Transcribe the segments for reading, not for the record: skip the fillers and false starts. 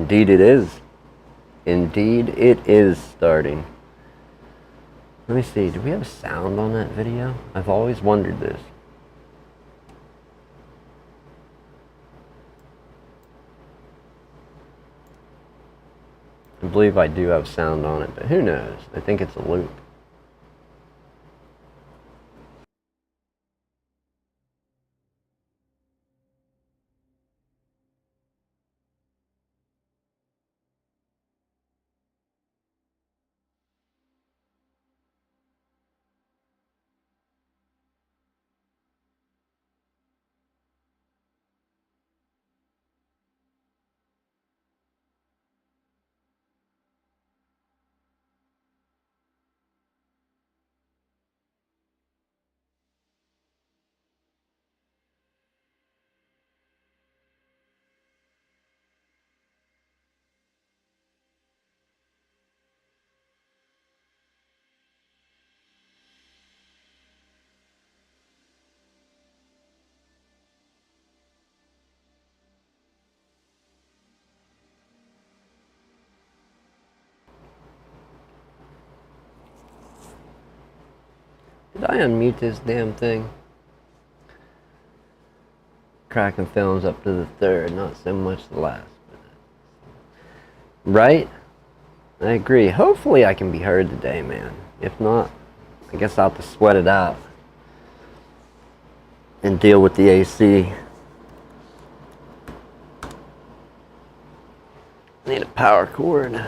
Indeed it is. Indeed it is starting. Let me see, do we have sound on that video? I've always wondered this. I believe I do have sound on it, but who knows? I think it's a loop. Did I unmute this damn thing? Cracking films up to the third, not so much the last. Right? I agree. Hopefully I can be heard today, man. If not, I guess I'll have to sweat it out and deal with the AC. Need a power cord.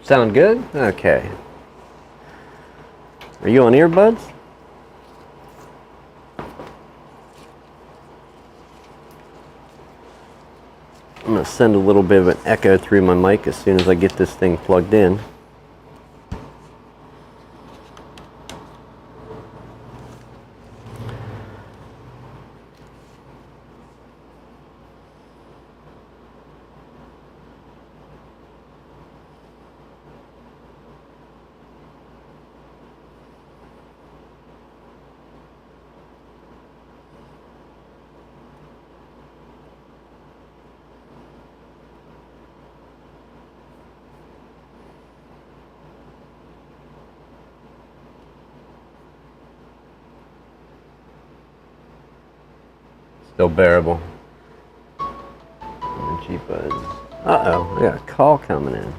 Sound good? Okay. Are you on earbuds? I'm going to send a little bit of an echo through my mic as soon as I get this thing plugged in. Still bearable. Uh-oh, we got a call coming in.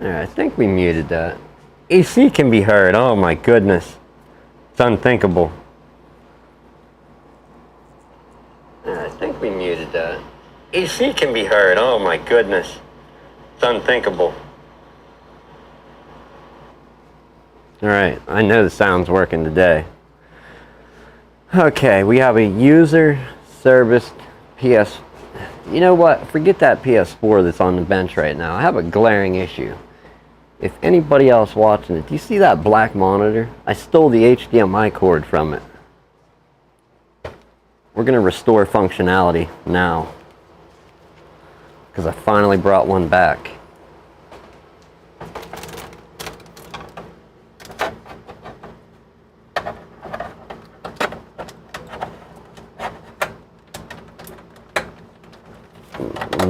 Alright, I think we muted that. AC can be heard. Oh my goodness. It's unthinkable. I think we muted that. AC can be heard. Oh my goodness. It's unthinkable. Alright, I know the sound's working today. Okay, we have a user serviced PS. You know what? Forget that PS4 that's on the bench right now. I have a glaring issue. If anybody else watching it, do you see that black monitor? I stole the HDMI cord from it. we're going to restore functionality now, because I finally brought one back.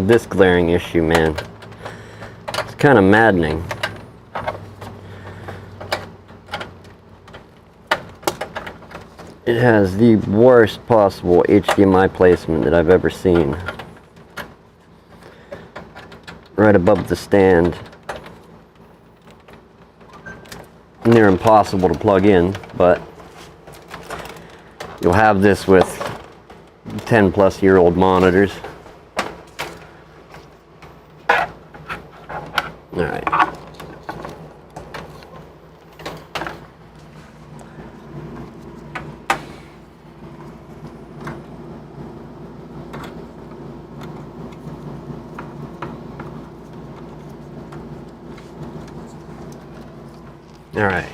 This glaring issue, man, it's kind of maddening. It has the worst possible HDMI placement that I've ever seen. Right above the stand. Near impossible to plug in, but you'll have this with 10-plus-year-old monitors. Alright. Alright.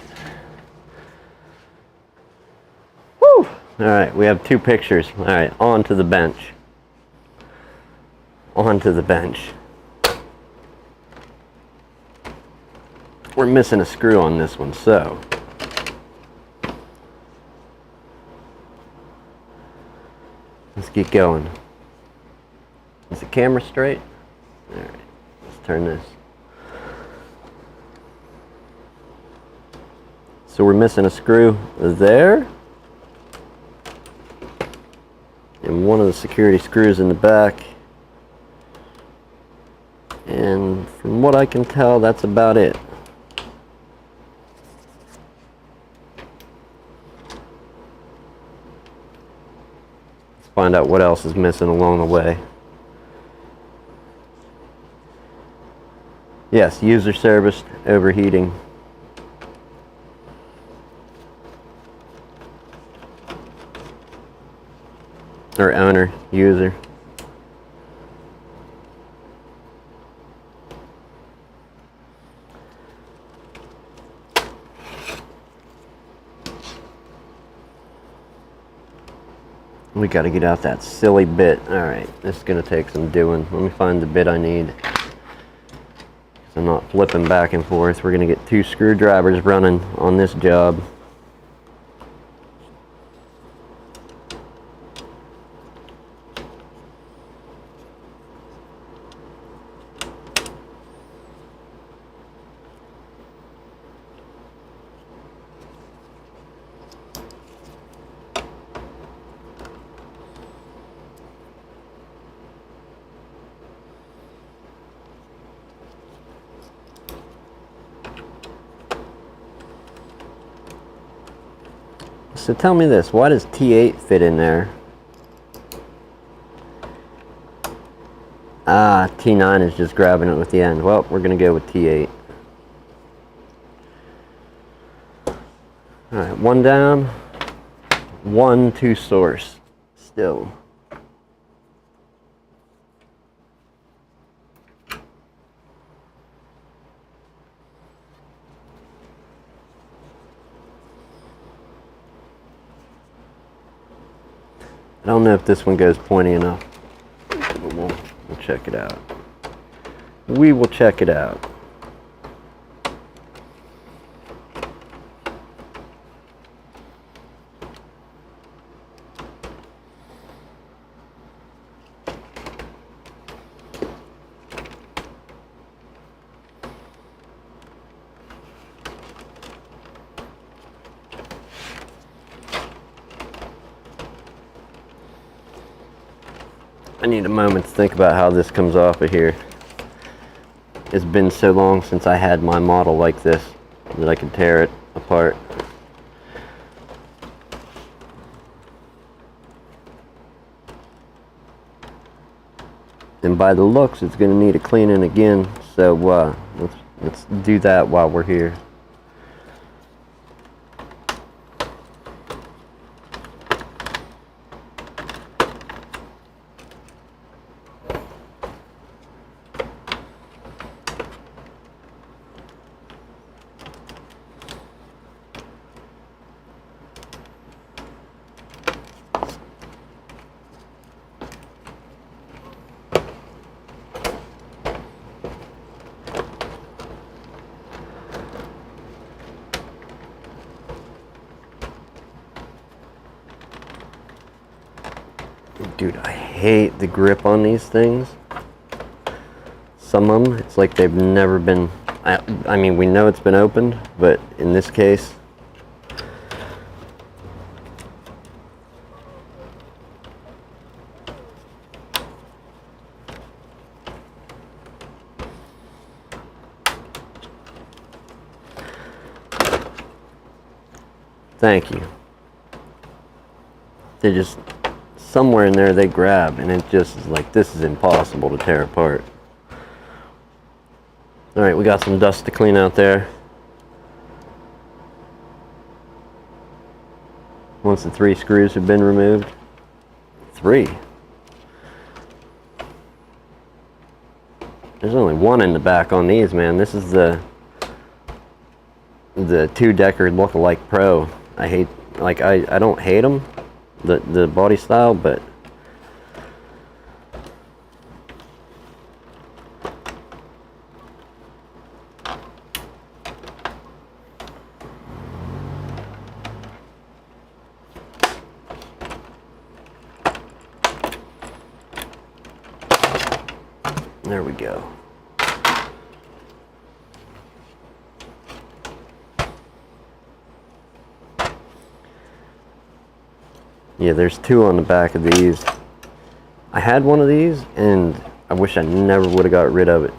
Woo! Alright, we have two pictures. Alright, on to the bench. On to the bench. We're missing a screw on this one, so let's get going. Is the camera straight? Alright, let's turn this. So we're missing a screw there, and one of the security screws in the back, and from what I can tell, that's about it. Find out what else is missing along the way. Yes, user serviced, overheating. Or owner, user. We got to get out that silly bit. Alright, this is going to take some doing. Let me find the bit I need. I'm not flipping back and forth. We're going to get 2 screwdrivers running on this job. So tell me this, why does T8 fit in there? Ah, T9 is just grabbing it with the end. Well, we're going to go with T8. Alright, one down, one to source. Still. I don't know if this one goes pointy enough, but we'll check it out. We will check it out. I need a moment to think about how this comes off of here. It's been so long since I had my model like this that I could tear it apart. And by the looks, it's going to need a cleaning again, so let's do that while we're here. Dude, I hate the grip on these things. Some of them, it's like they've never been, I mean, we know it's been opened, but in this case, thank you. They just, somewhere in there they grab, and it just is like, this is impossible to tear apart. Alright, we got some dust to clean out there. Once the 3 screws have been removed. 3. There's only 1 in the back on these, man. This is the 2-decker look-alike Pro. I hate, like, I don't hate them, the body style, but there we go. Yeah, there's 2 on the back of these. I had one of these, and I wish I never would have got rid of it.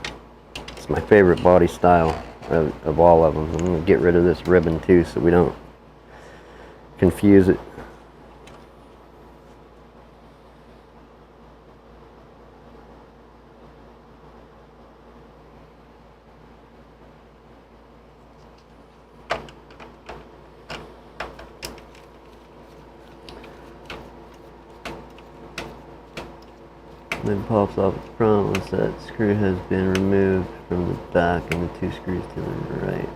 It's my favorite body style of all of them. I'm going to get rid of this ribbon too, so we don't confuse it. Then pops off at the front once that screw has been removed from the back and the 2 screws to the right.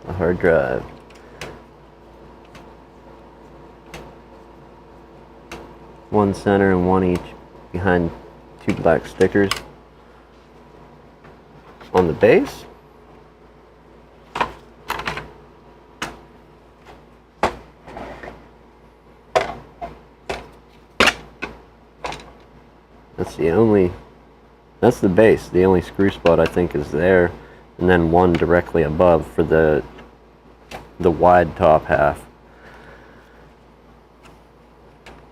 The hard drive. One center and 1 each behind 2 black stickers. On the base. That's the base. The only screw spot I think is there, and then 1 directly above for the wide top half,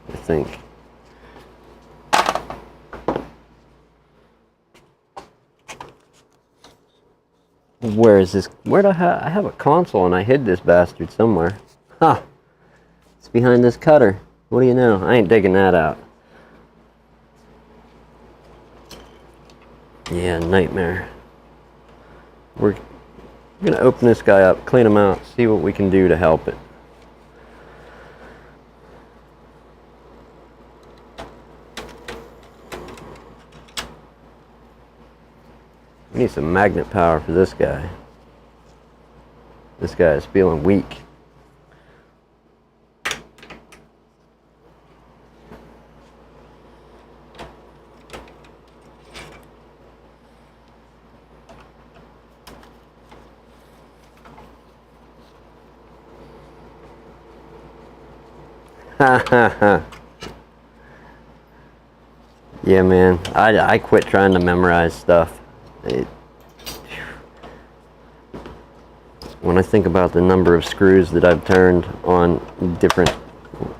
I think. Where is this? Where do I have a console, and I hid this bastard somewhere. Ha! It's behind this cutter. What do you know? I ain't digging that out. Yeah, nightmare. We're gonna open this guy up, clean him out, see what we can do to help it. We need some magnet power for this guy. This guy is feeling weak. Yeah, man. I quit trying to memorize stuff. When I think about the number of screws that I've turned on different...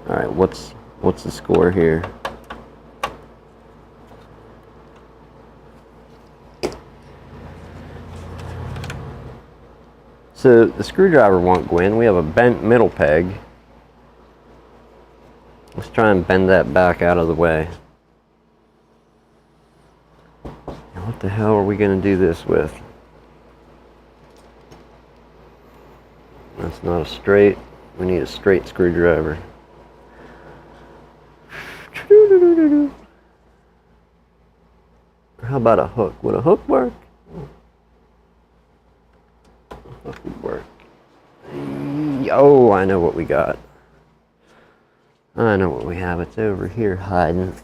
Alright, what's the score here? So the screwdriver won't go in. We have a bent middle peg. Let's try and bend that back out of the way. What the hell are we going to do this with? That's not a straight. We need a straight screwdriver. How about a hook? Would a hook work? A hook would work. Oh, I know what we got. I know what we have. It's over here hiding.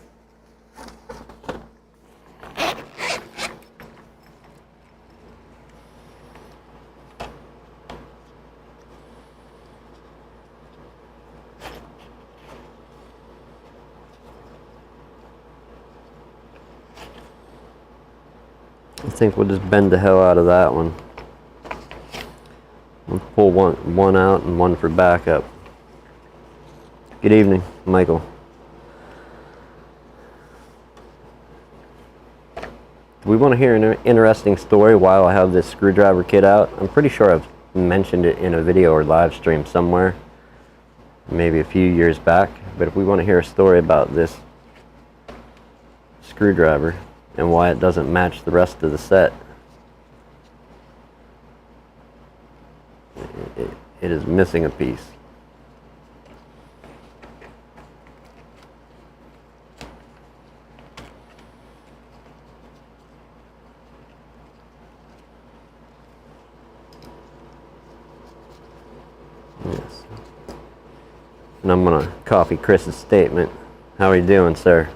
I think we'll just bend the hell out of that one. We'll pull one out and one for backup. Good evening, Michael. Do we want to hear an interesting story while I have this screwdriver kit out? I'm pretty sure I've mentioned it in a video or live stream somewhere, maybe a few years back. But if we want to hear a story about this screwdriver and why it doesn't match the rest of the set, it is missing a piece. Yes. And I'm gonna copy Chris's statement. How are you doing, sir?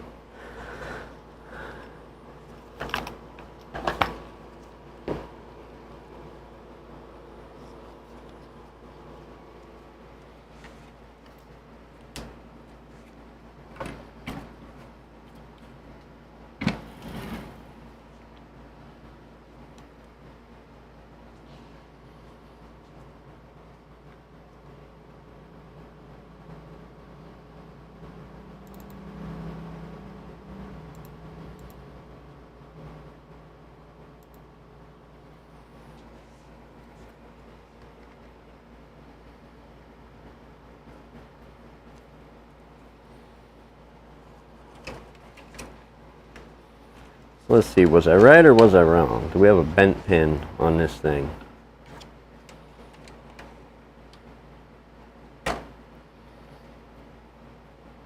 Let's see, was I right or was I wrong? Do we have a bent pin on this thing? I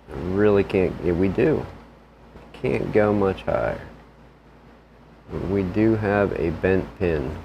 really can't, yeah, we do. Can't go much higher. We do have a bent pin.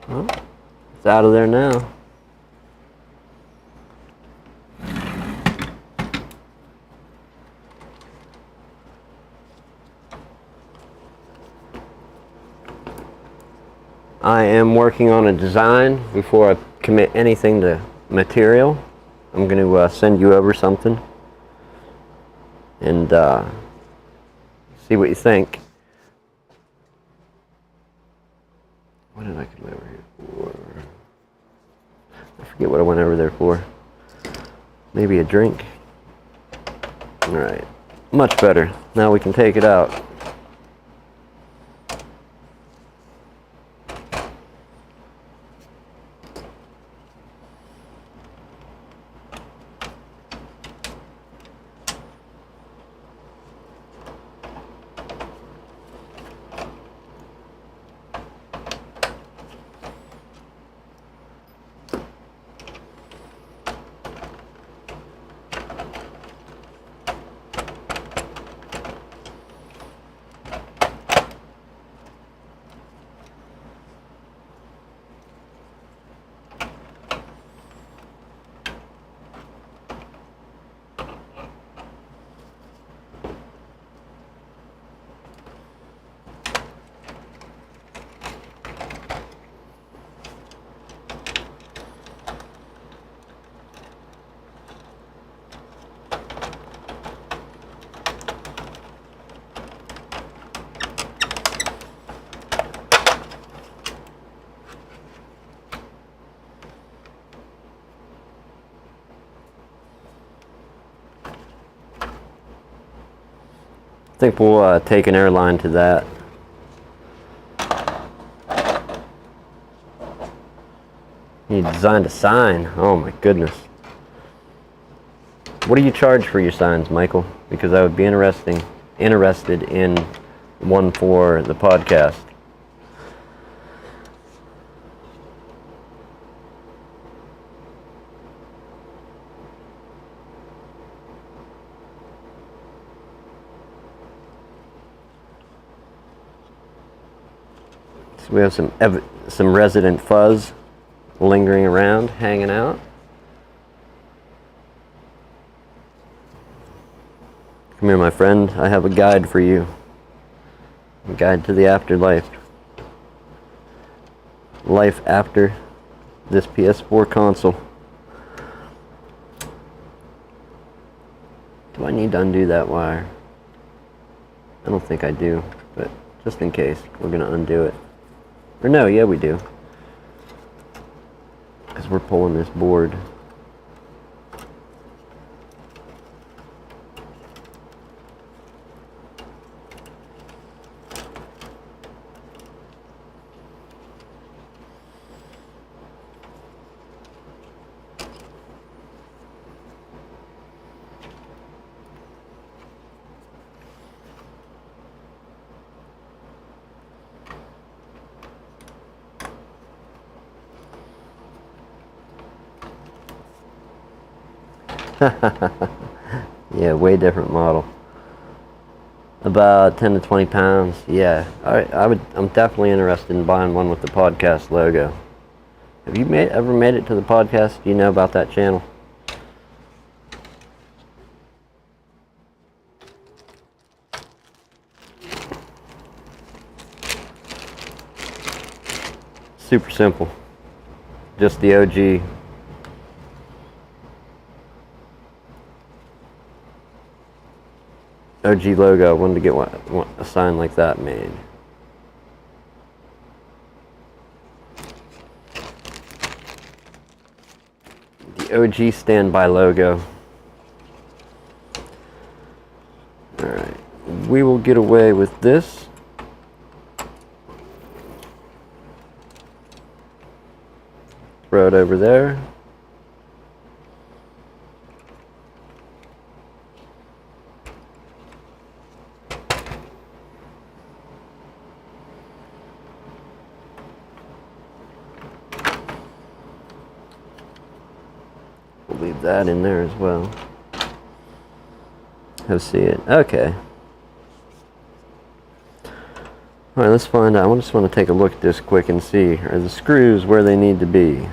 Well, it's out of there now. I am working on a design before I commit anything to material. I'm going to send you over something and see what you think. What did I come over here for? I forget what I went over there for. Maybe a drink. Alright, much better. Now we can take it out. I think we'll take an airline to that. You designed a sign. Oh my goodness. What do you charge for your signs, Michael? Because that would be interesting interested in one for the podcast. So we have some resident fuzz lingering around, hanging out. Come here, my friend. I have a guide for you. A guide to the afterlife. Life after this PS4 console. Do I need to undo that wire? I don't think I do, but just in case, we're going to undo it. Or no, yeah we do. Because we're pulling this board. Yeah, way different model. About 10 to 20 pounds. Yeah, I'm definitely interested in buying one with the podcast logo. Have you ever made it to the podcast? Do you know about that channel? Super simple. Just the OG. OG logo. I wanted to get a sign like that made. The OG standby logo. Alright. We will get away with this. Throw it over there. Leave that in there as well. Let's see it. Okay. Alright, let's find out. I just want to take a look at this quick and see, are the screws where they need to be?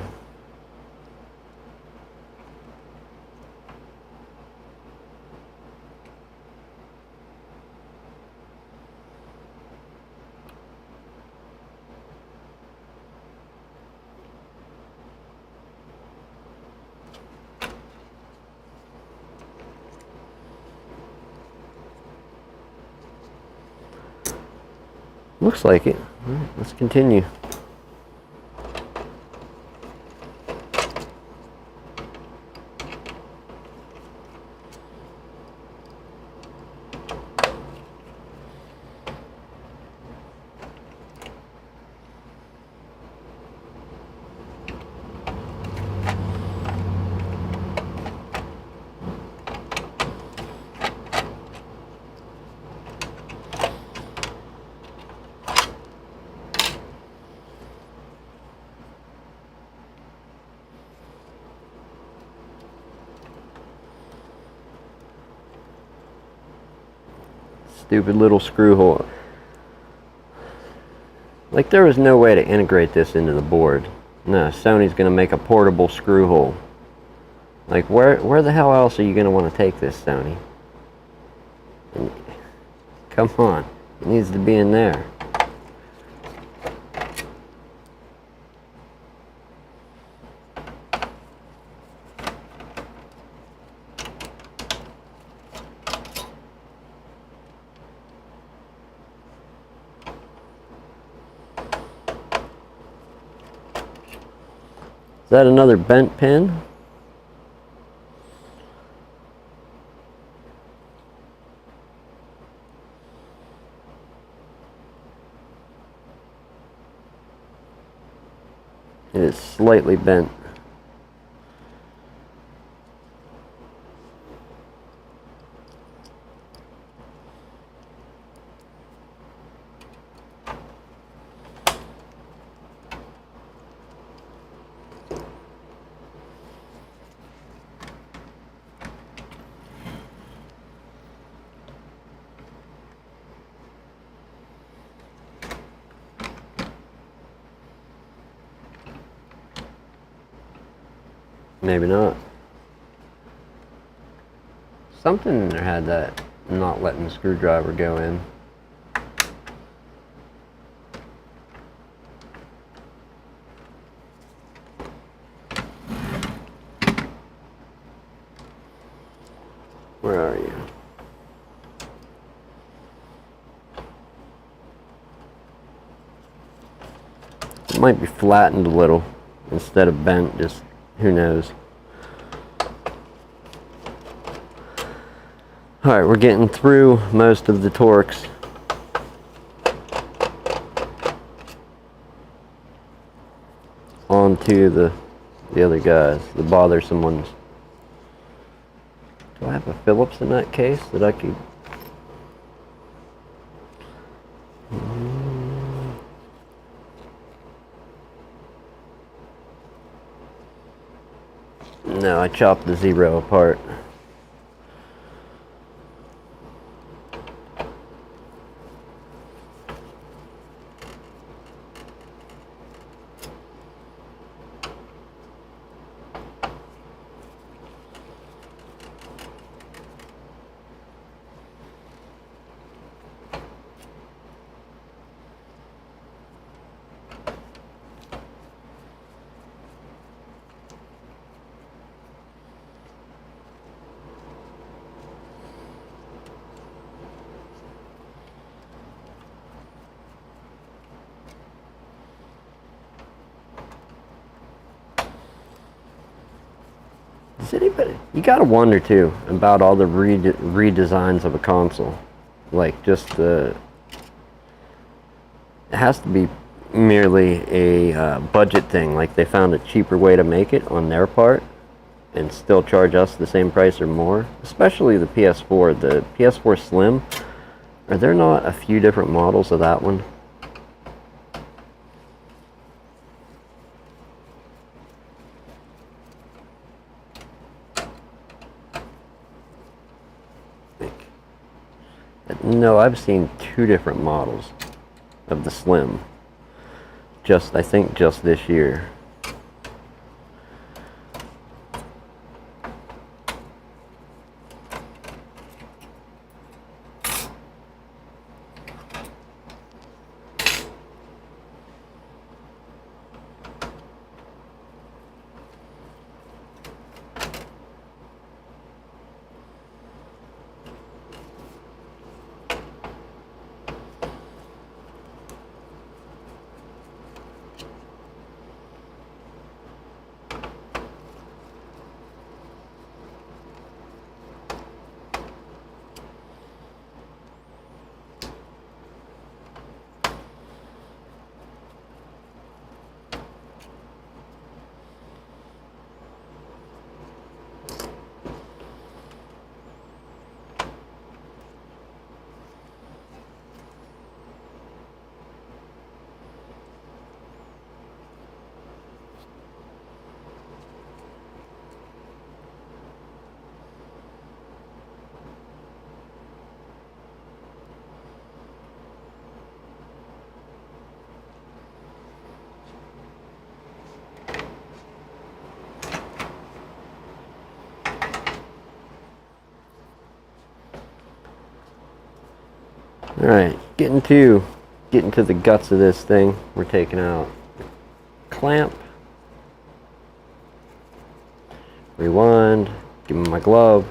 Looks like it. All right, let's continue. Stupid little screw hole. Like, there was no way to integrate this into the board. No, Sony's gonna make a portable screw hole. Like, where the hell else are you gonna want to take this, Sony? Come on, it needs to be in there. Is that another bent pin? It is slightly bent. Maybe not. Something in there had that not letting the screwdriver go in. Where are you? It might be flattened a little instead of bent, just who knows. Alright, we're getting through most of the torques. Onto the other guys, the bothersome ones. Do I have a Phillips in that case that I could... No, I chopped the zero apart. Does anybody, you gotta wonder too about all the redesigns of a console. Like just the, it has to be merely a budget thing. Like they found a cheaper way to make it on their part and still charge us the same price or more. Especially the PS4, the PS4 Slim. Are there not a few different models of that one? No, I've seen two different models of the Slim. I think just this year. Alright, getting to the guts of this thing. We're taking out clamp, rewind, give him my glove.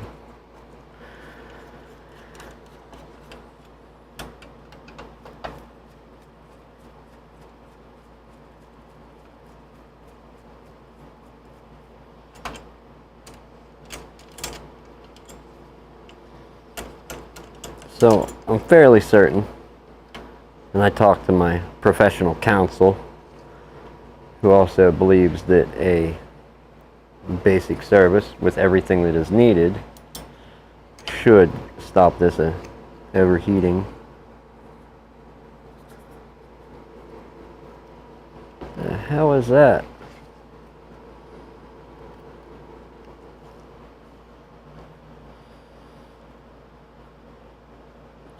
So I'm fairly certain, and I talked to my professional counsel, who also believes that a basic service with everything that is needed should stop this overheating. The hell is that?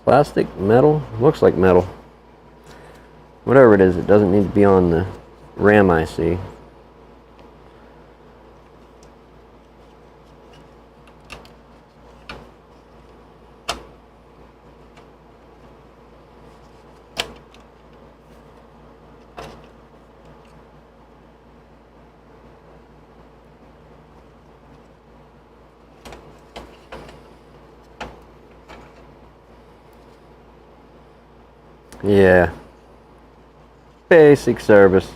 Plastic? Metal? Looks like metal. Whatever it is, it doesn't need to be on the RAM IC. Yeah, basic service,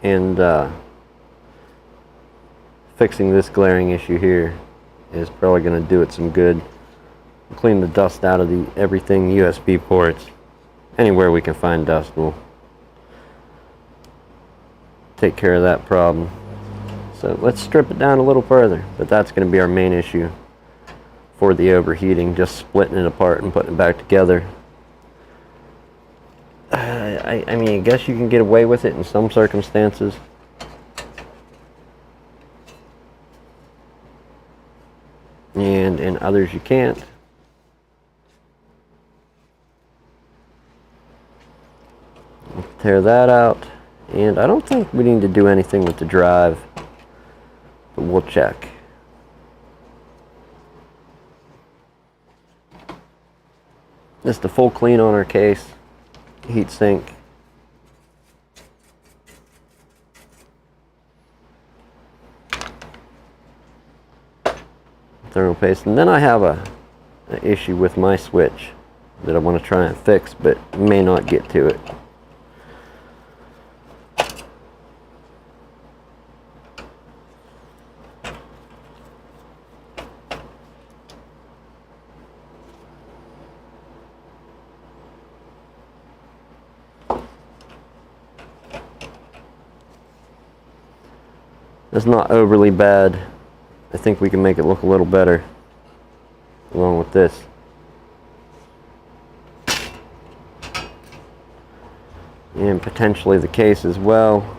and fixing this glaring issue here is probably going to do it some good. Clean the dust out of everything USB ports. Anywhere we can find dust, we'll take care of that problem. So let's strip it down a little further, but that's going to be our main issue for the overheating, just splitting it apart and putting it back together. I mean, I guess you can get away with it in some circumstances. And in others you can't. Tear that out. And I don't think we need to do anything with the drive, but we'll check. Just a full clean on our case, heat sink. Thermal paste. And then I have an issue with my switch that I want to try and fix, but may not get to it. It's not overly bad. I think we can make it look a little better along with this. And potentially the case as well.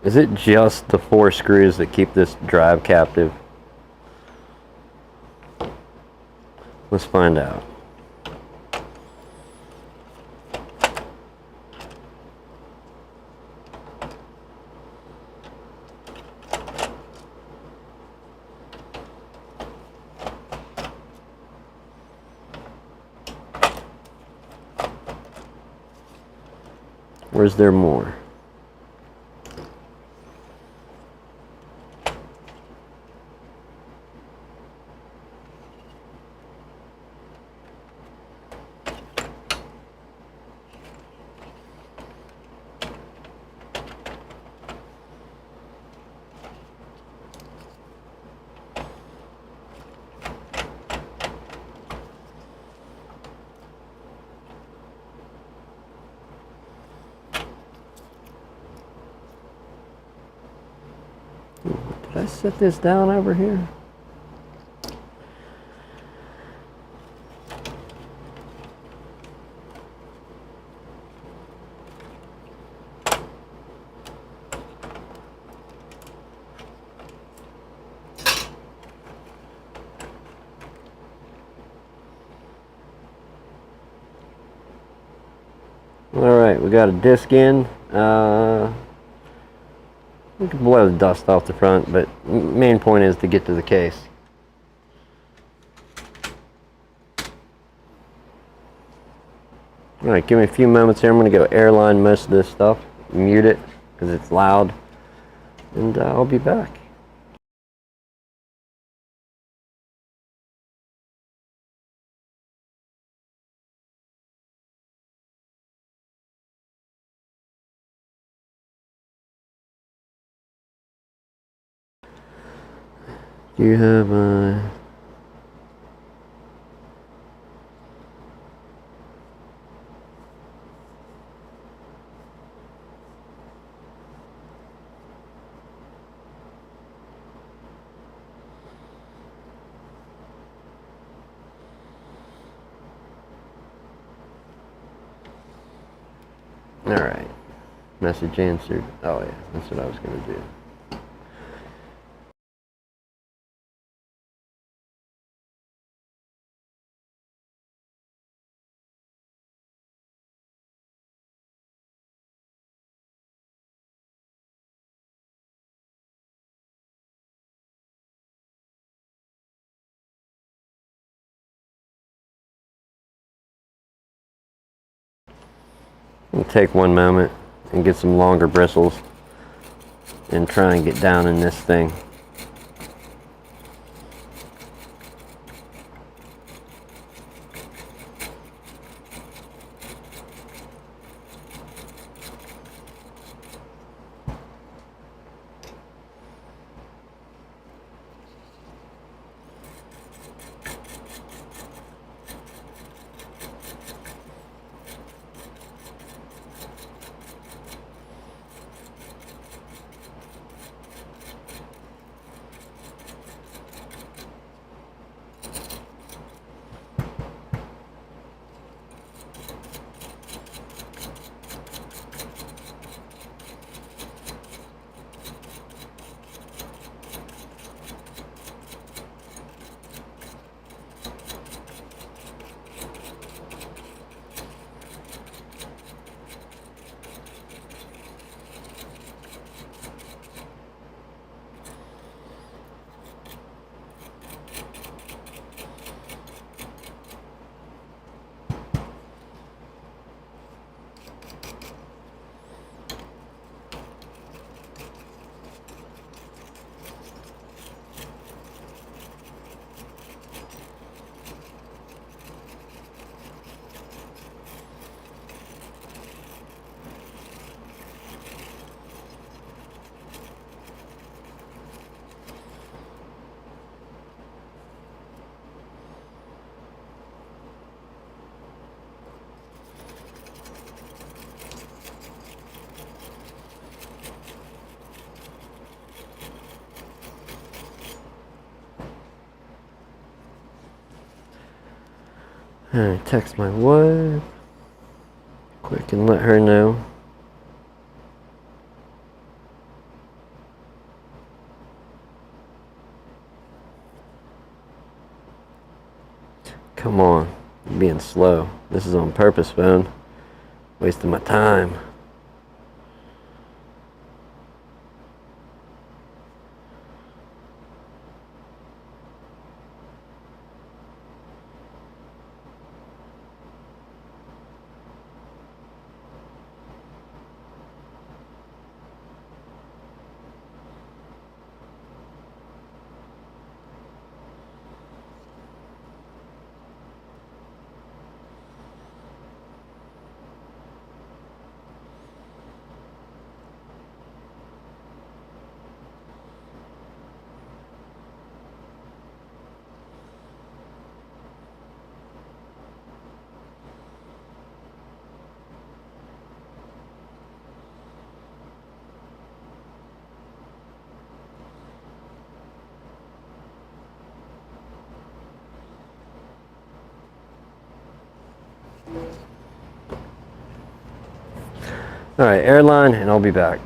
Is it just the 4 screws that keep this drive captive? Let's find out. Where's there more? Did I set this down over here? Alright, we got a disc in. We can blow the dust off the front, but main point is to get to the case. Alright, give me a few moments here. I'm going to go airline most of this stuff, mute it because it's loud, and I'll be back. Do you have Alright, message answered. Oh yeah, that's what I was going to do. We'll take one moment and get some longer bristles and try and get down in this thing. Alright, text my wife quick and let her know. Come on, you're being slow. This is on purpose, phone. Wasting my time. Alright, airline, and I'll be back.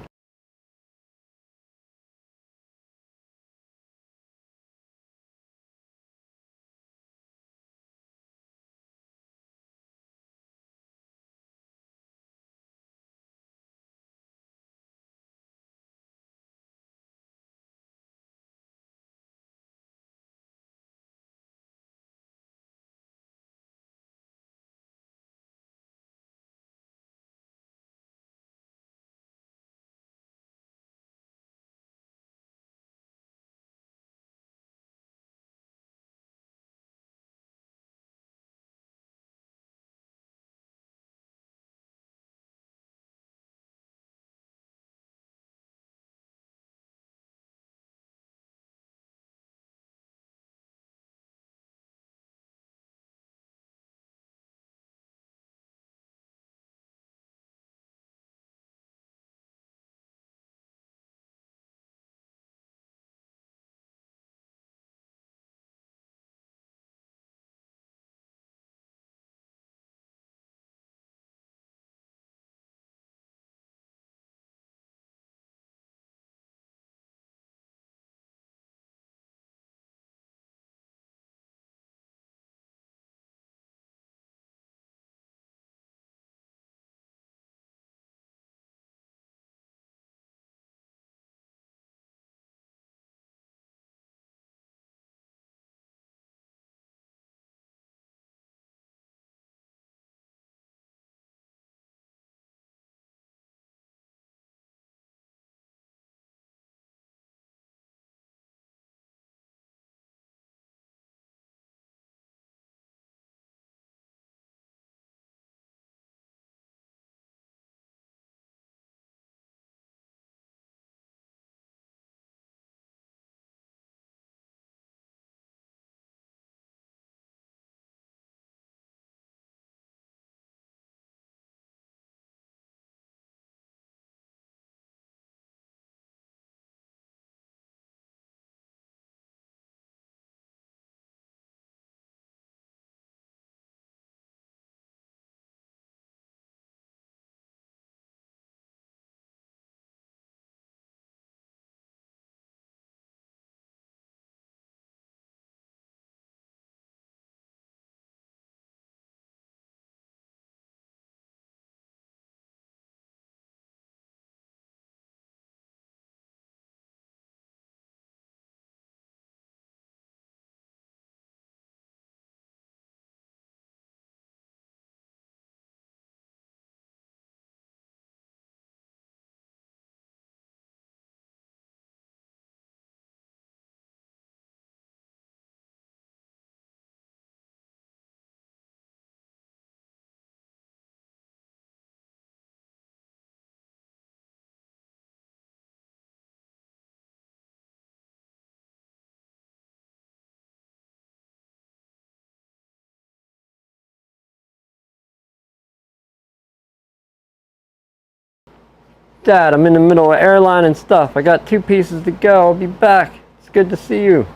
Dad, I'm in the middle of airline and stuff. I got 2 pieces to go. I'll be back. It's good to see you.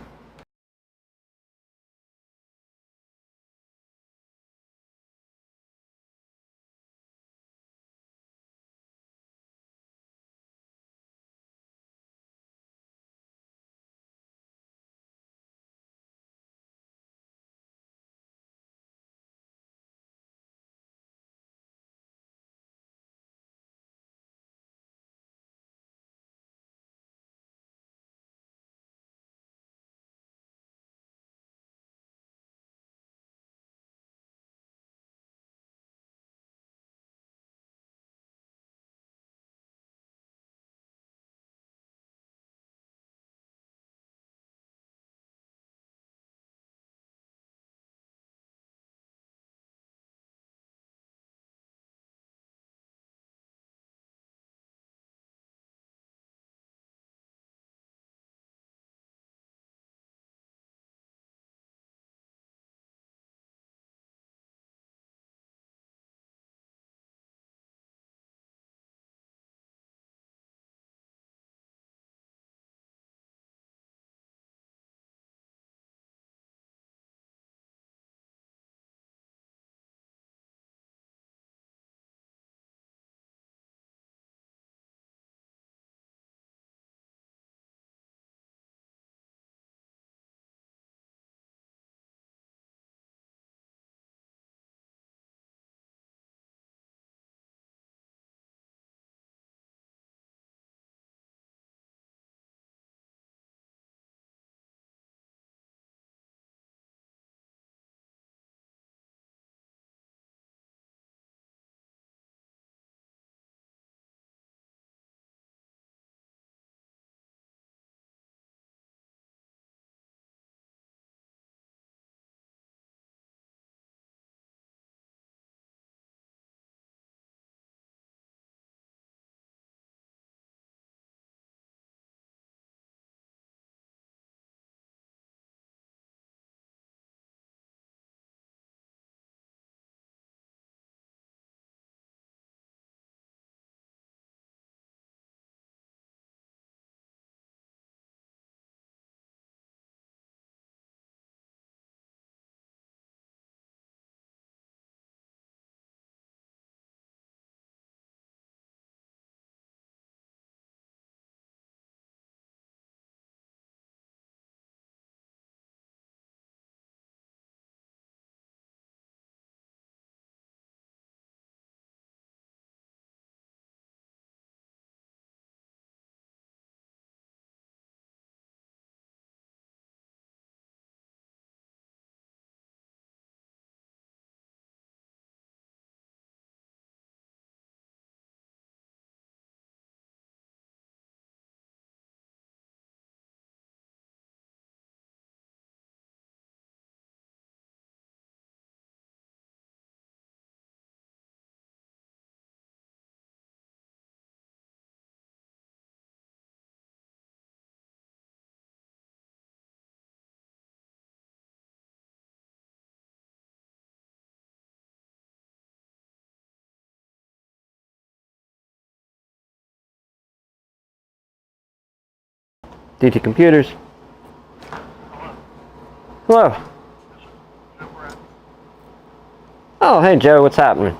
DT Computers. Hello. Oh, hey Joe, what's happening?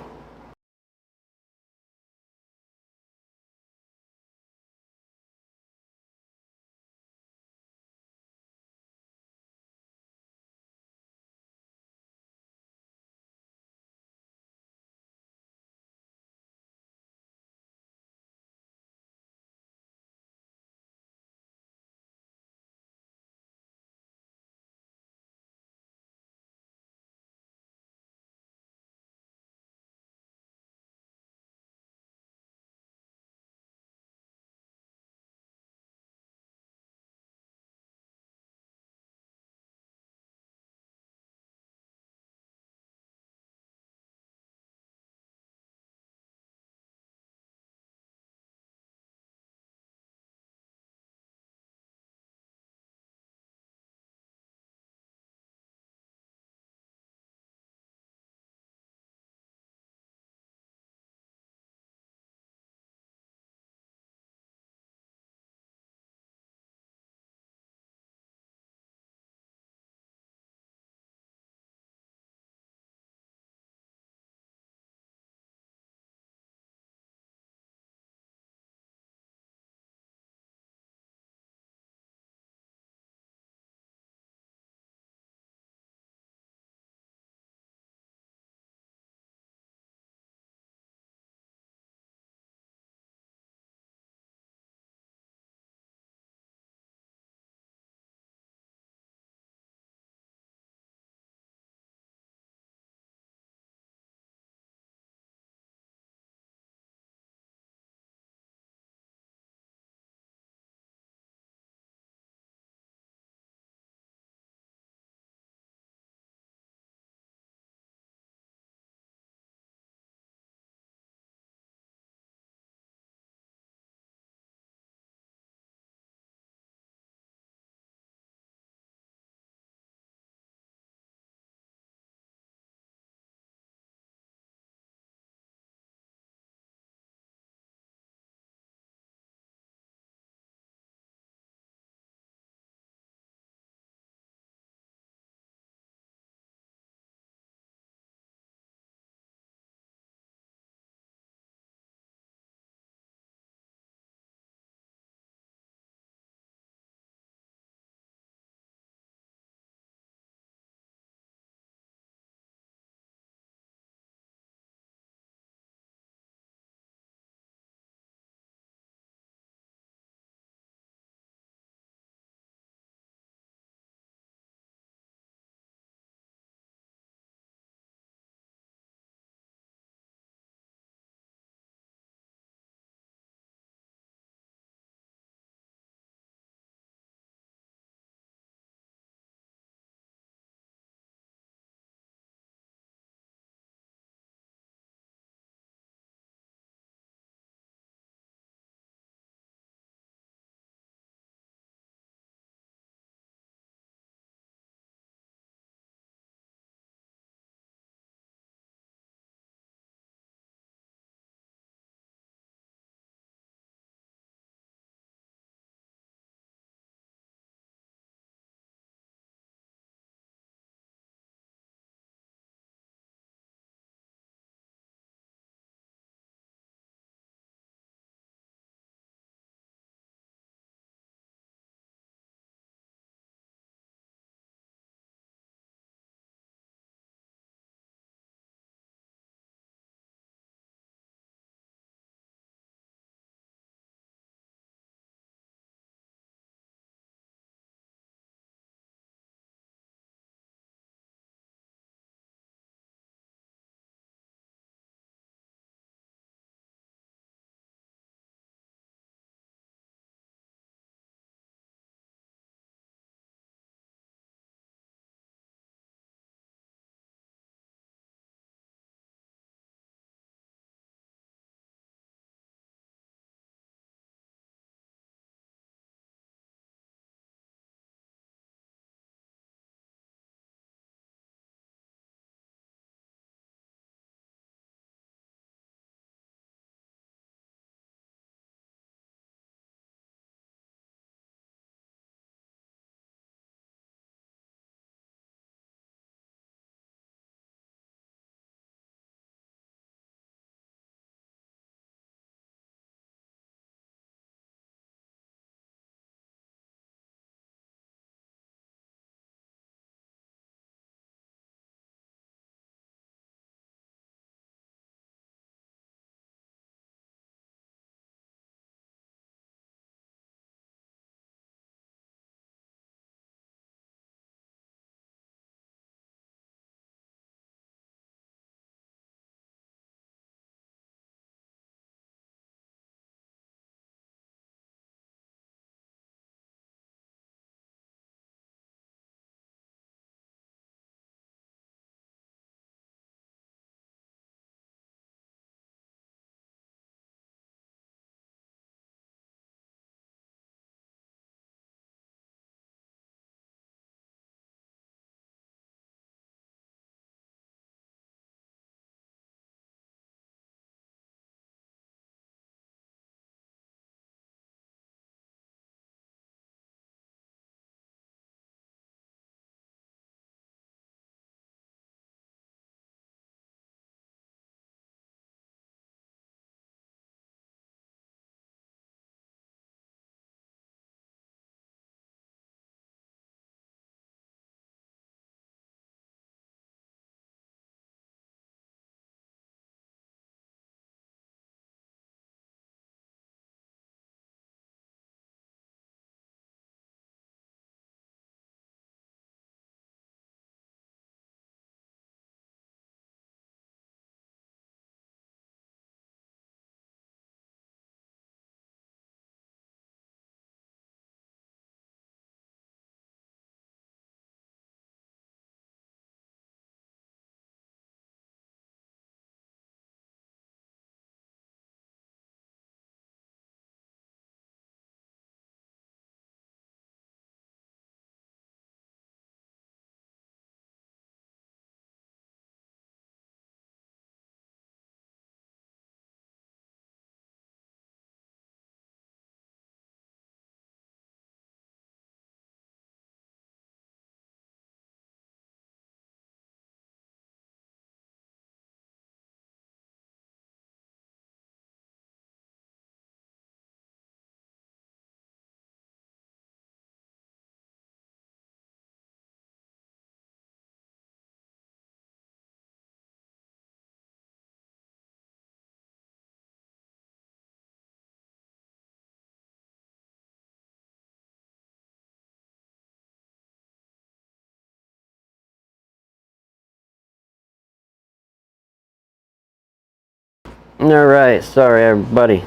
Alright, sorry everybody.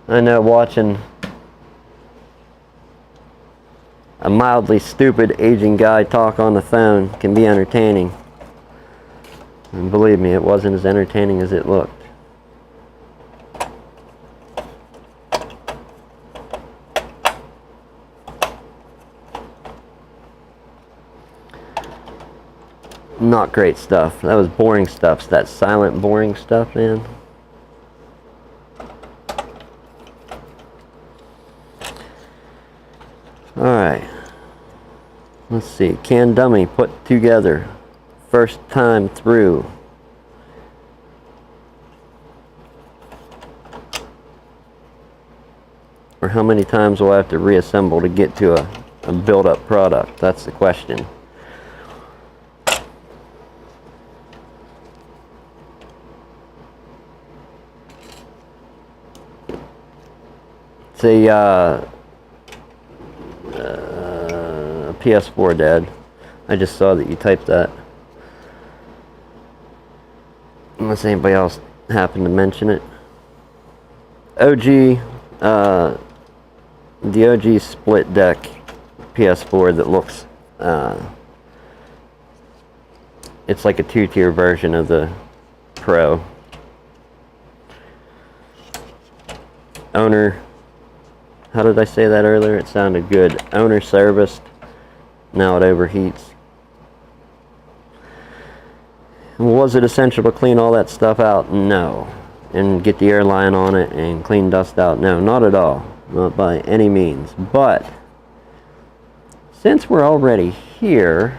I know watching a mildly stupid aging guy talk on the phone can be entertaining. And believe me, it wasn't as entertaining as it looked. Not great stuff. That was boring stuff. That silent, boring stuff, man. Alright. Let's see. Can dummy put together. First time through. Or how many times will I have to reassemble to get to a built-up product? That's the question. It's a PS4, Dad. I just saw that you typed that. Unless anybody else happened to mention it. OG, the OG split deck PS4 that looks, it's like a two-tier version of the Pro. Owner, how did I say that earlier? It sounded good. Owner serviced. Now it overheats. Was it essential to clean all that stuff out? No. And get the airline on it and clean dust out? No, not at all. Not by any means. But since we're already here,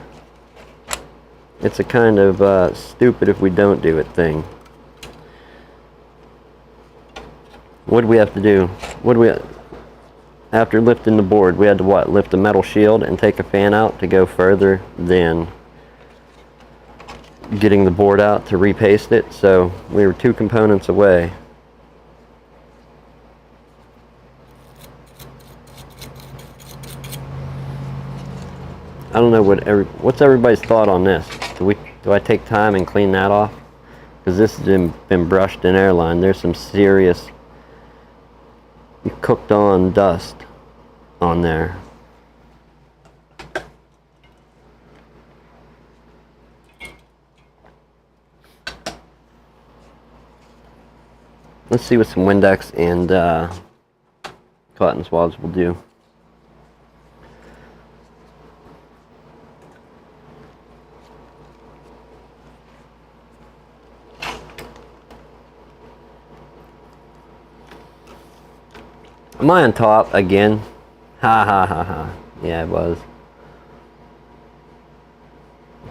it's a kind of stupid if we don't do it thing. What do we have to do? What do we... After lifting the board, we had to what? Lift the metal shield and take a fan out to go further than getting the board out to repaste it. So we were 2 components away. I don't know what's everybody's thought on this. Do I take time and clean that off? Because this has been brushed in airline. There's some serious cooked on dust on there. Let's see what some Windex and cotton swabs will do. Am I on top again? Ha ha ha ha. Yeah, it was.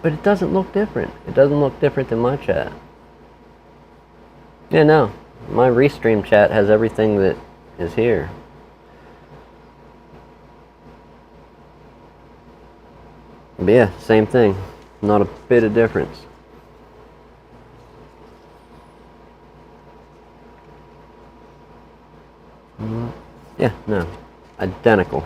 But it doesn't look different. It doesn't look different than my chat. Yeah, no. My Restream chat has everything that is here. But yeah, same thing. Not a bit of difference. Yeah, no. Identical.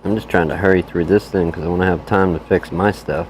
I'm just trying to hurry through this thing because I want to have time to fix my stuff.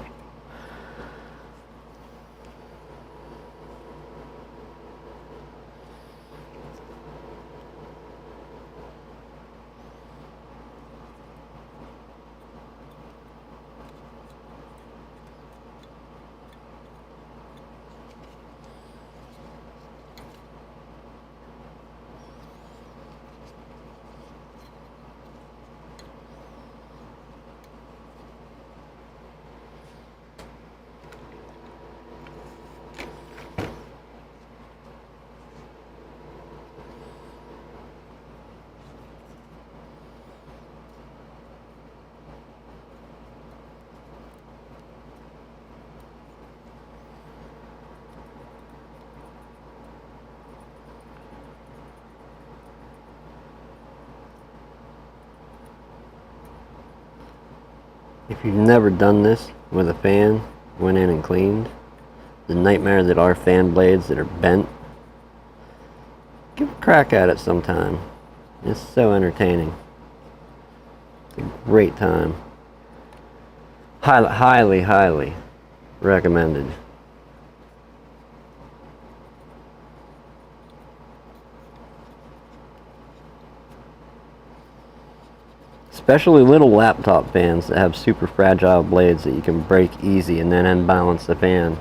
If you've never done this with a fan, went in and cleaned, the nightmare that are fan blades that are bent, give a crack at it sometime. It's so entertaining. It's a great time. Highly, highly recommended. Especially little laptop fans that have super fragile blades that you can break easy and then unbalance the fan.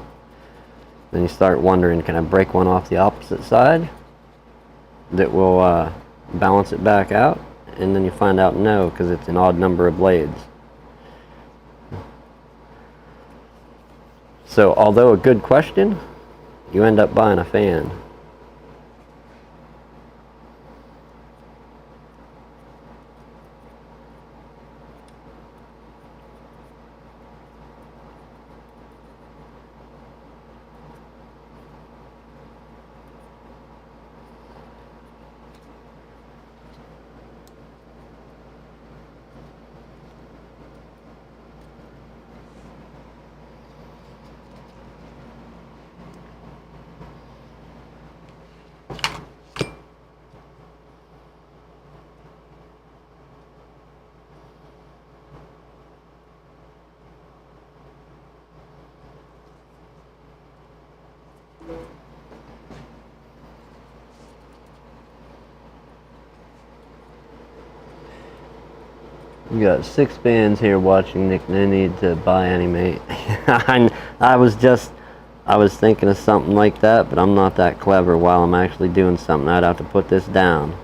Then you start wondering, can I break one off the opposite side that will balance it back out? And then you find out no, because it's an odd number of blades. So although a good question, you end up buying a fan. We got 6 fans here watching Nick. No need to buy any, mate. I was thinking of something like that, but I'm not that clever. While I'm actually doing something, I'd have to put this down.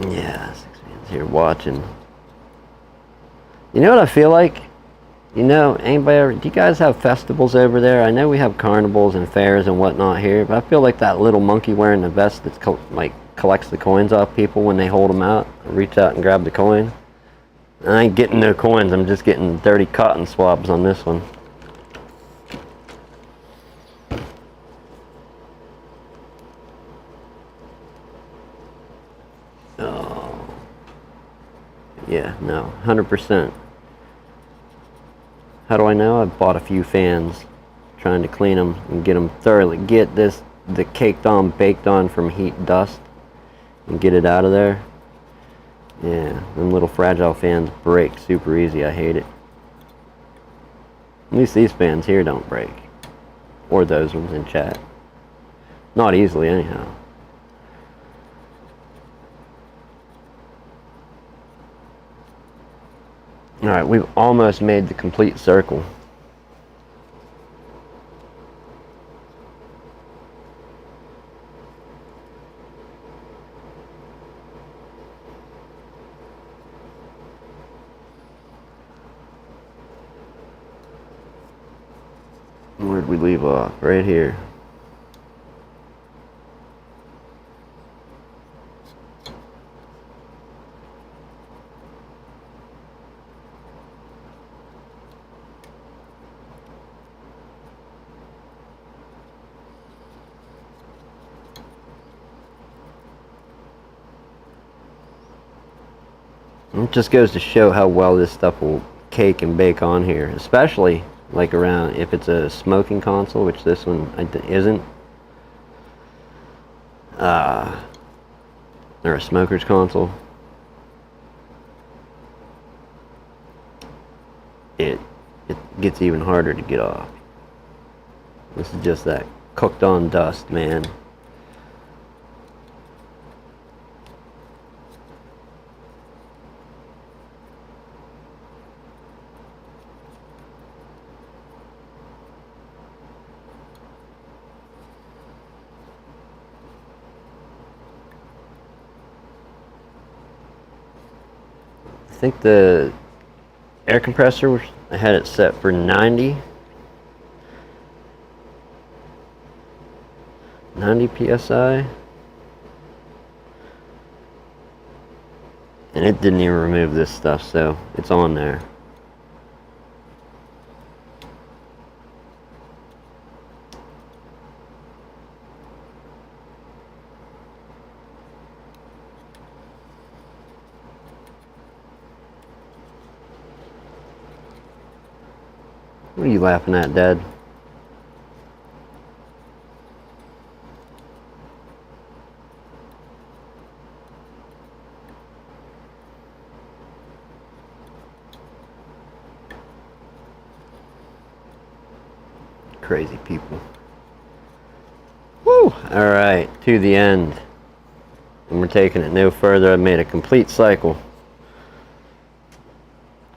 Yeah, 6 fans here watching. You know what I feel like? You know, do you guys have festivals over there? I know we have carnivals and fairs and whatnot here, but I feel like that little monkey wearing the vest that's collects the coins off people when they hold them out. I reach out and grab the coin. I ain't getting no coins, I'm just getting dirty cotton swabs on this one. Oh. Yeah, no, 100%. How do I know? I bought a few fans, trying to clean them and get them thoroughly. Get the caked on, baked on from heat and dust, and get it out of there. Yeah, them little fragile fans break super easy. I hate it. At least these fans here don't break. Or those ones in chat. Not easily, anyhow. Alright, we've almost made the complete circle. Where'd we leave off? Right here. It just goes to show how well this stuff will cake and bake on here, especially like around if it's a smoking console, which this one isn't, or a smoker's console. It gets even harder to get off. This is just that cooked on dust, man. I think the air compressor, I had it set for 90 psi, and it didn't even remove this stuff, so it's on there. What are you laughing at, Dad? Crazy people. Woo! Alright, to the end. And we're taking it no further. I made a complete cycle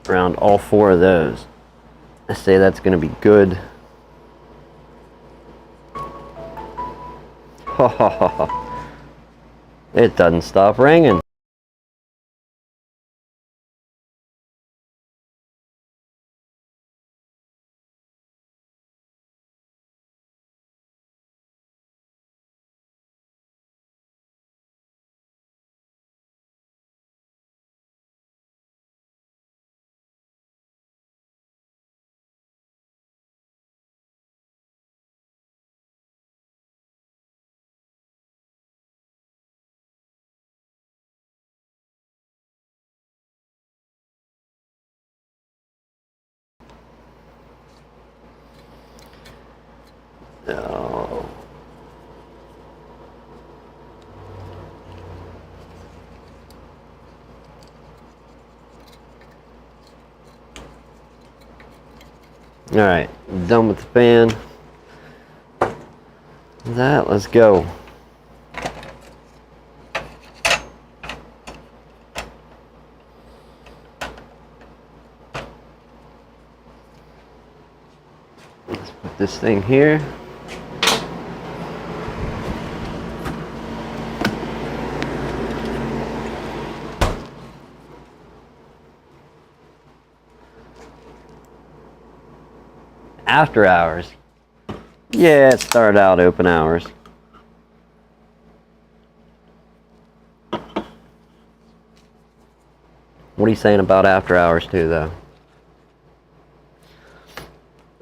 around all 4 of those. I say that's going to be good. Ha ha ha ha. It doesn't stop ringing. Oh. Alright, done with the fan. Let's go. Let's put this thing here. After hours. Yeah, it started out open hours. What are you saying about after hours too, though?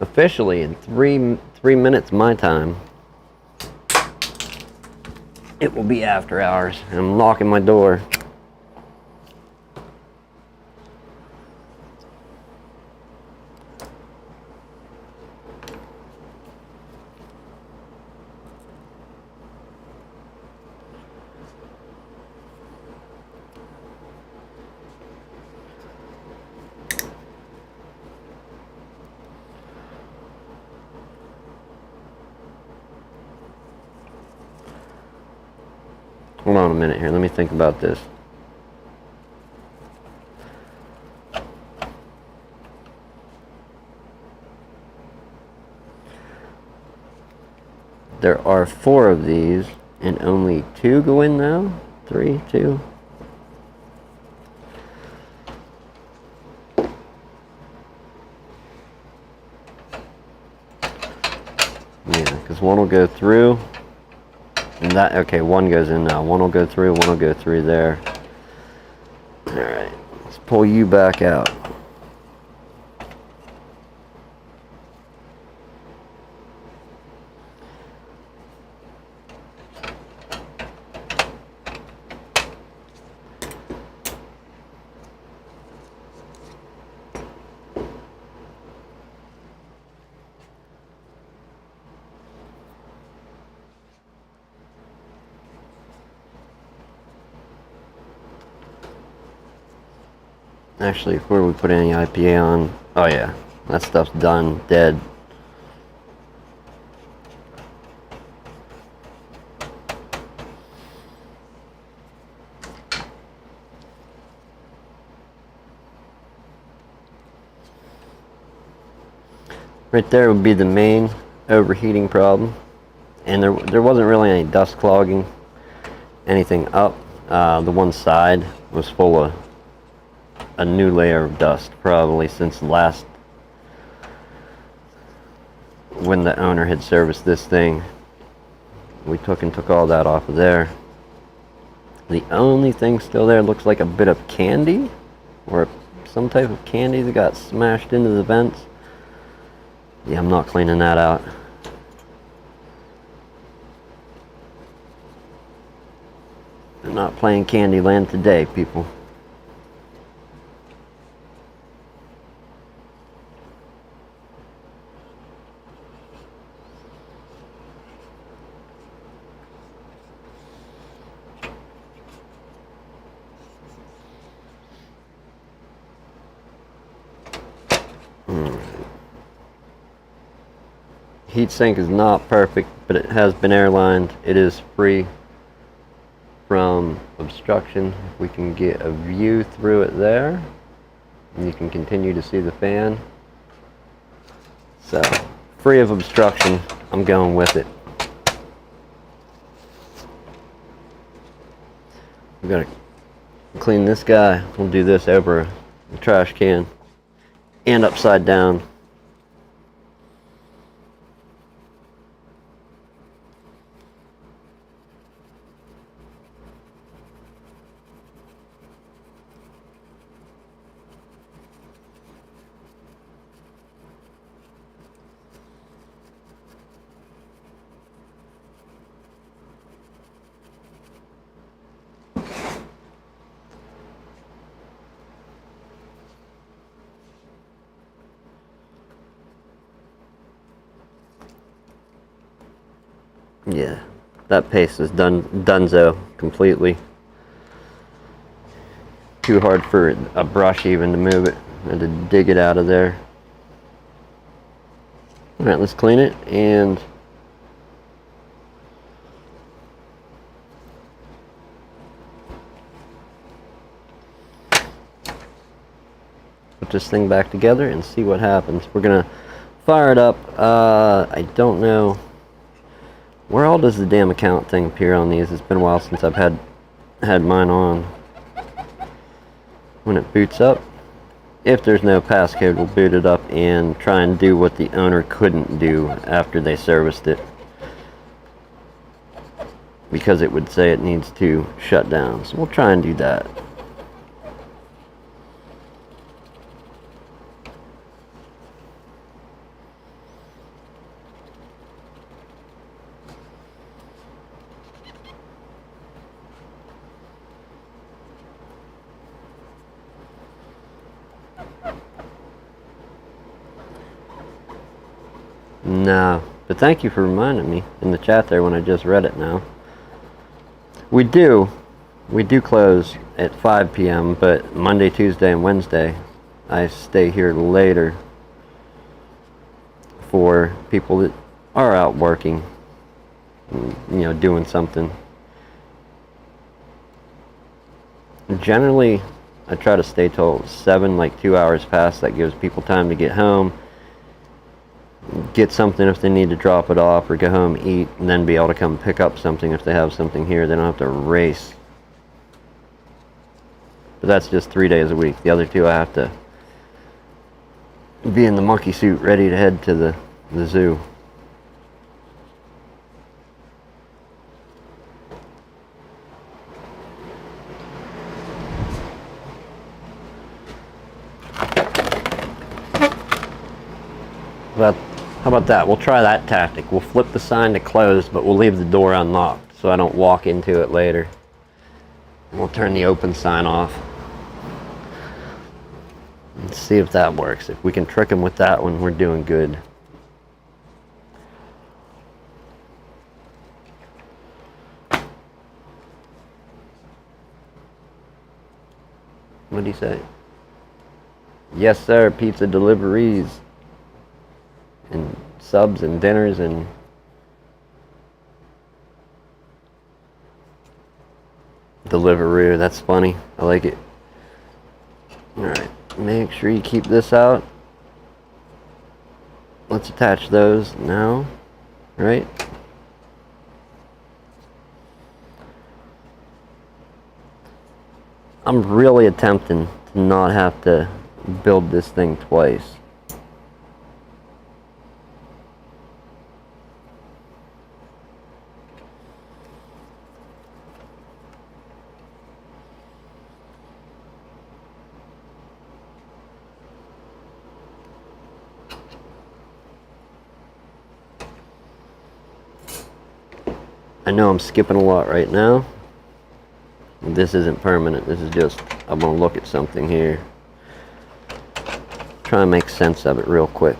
Officially, in three minutes my time, it will be after hours. And I'm locking my door. Hold on a minute here. Let me think about this. There are 4 of these, and only 2 go in now? 3, 2? Yeah, because one will go through. And that, okay, 1 goes in now. 1 will go through, 1 will go through there. Alright, let's pull you back out. Actually, before we put any IPA on, oh yeah, that stuff's done, dead. Right there would be the main overheating problem, and there wasn't really any dust clogging anything up. The one side was full of a new layer of dust, probably since last, when the owner had serviced this thing. We took all that off of there. The only thing still there looks like a bit of candy, or some type of candy that got smashed into the vents. Yeah, I'm not cleaning that out. I'm not playing Candyland today, people. Heatsink is not perfect, but it has been airlined. It is free from obstruction. If we can get a view through it there, and you can continue to see the fan. So, free of obstruction, I'm going with it. We gotta clean this guy. We'll do this over a trash can and upside down. Yeah, that paste is donezo completely. Too hard for a brush even to move it. I had to dig it out of there. Alright, let's clean it and put this thing back together and see what happens. We're gonna fire it up. I don't know. Where all does the damn account thing appear on these? It's been a while since I've had mine on. When it boots up, if there's no passcode, we'll boot it up and try and do what the owner couldn't do after they serviced it, because it would say it needs to shut down. So we'll try and do that. No, but thank you for reminding me in the chat there when I just read it now. We do close at 5 p.m., but Monday, Tuesday, and Wednesday, I stay here later for people that are out working, you know, doing something. Generally, I try to stay till 7, like 2 hours past. That gives people time to get home, get something if they need to drop it off, or go home, eat, and then be able to come pick up something if they have something here. They don't have to race. But that's just 3 days a week. The other 2 I have to be in the monkey suit ready to head to the zoo. But how about that? We'll try that tactic. We'll flip the sign to closed, but we'll leave the door unlocked so I don't walk into it later. We'll turn the open sign off. Let's see if that works. If we can trick them with that one, we're doing good. What did he say? Yes, sir. Pizza deliveries and subs and dinners and Deliveroo. That's funny. I like it. Alright, make sure you keep this out. Let's attach those now. Right? I'm really attempting to not have to build this thing twice. I know I'm skipping a lot right now. This isn't permanent. This is just, I'm going to look at something here. Try and make sense of it real quick.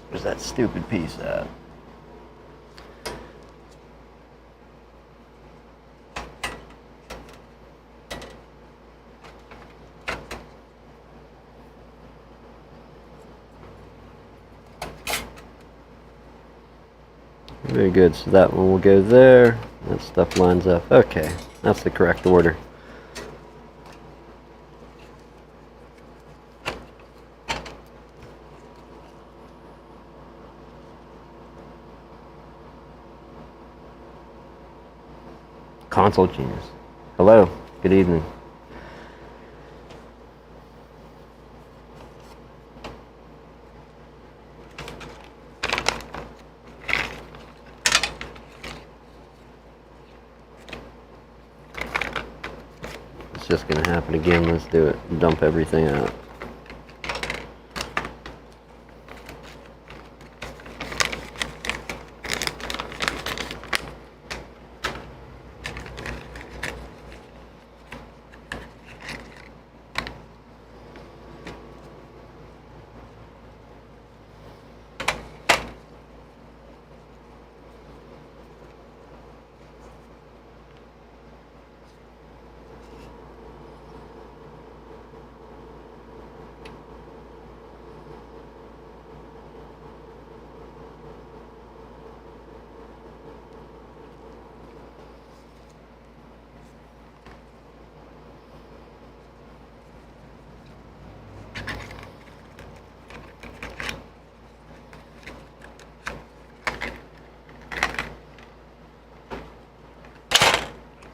Where's that stupid piece at? Very good. So that one will go there. That stuff lines up. Okay, that's the correct order. Console genius. Hello. Good evening. It's just gonna happen again. Let's do it. Dump everything out.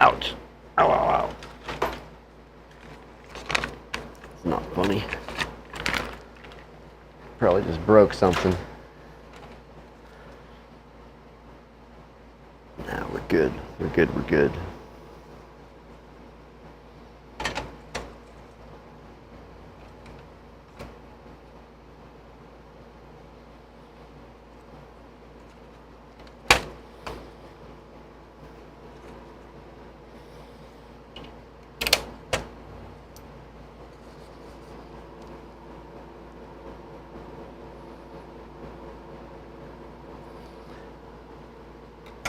Ouch. Ow, ow, ow. It's not funny. Probably just broke something. Nah, we're good. We're good, we're good.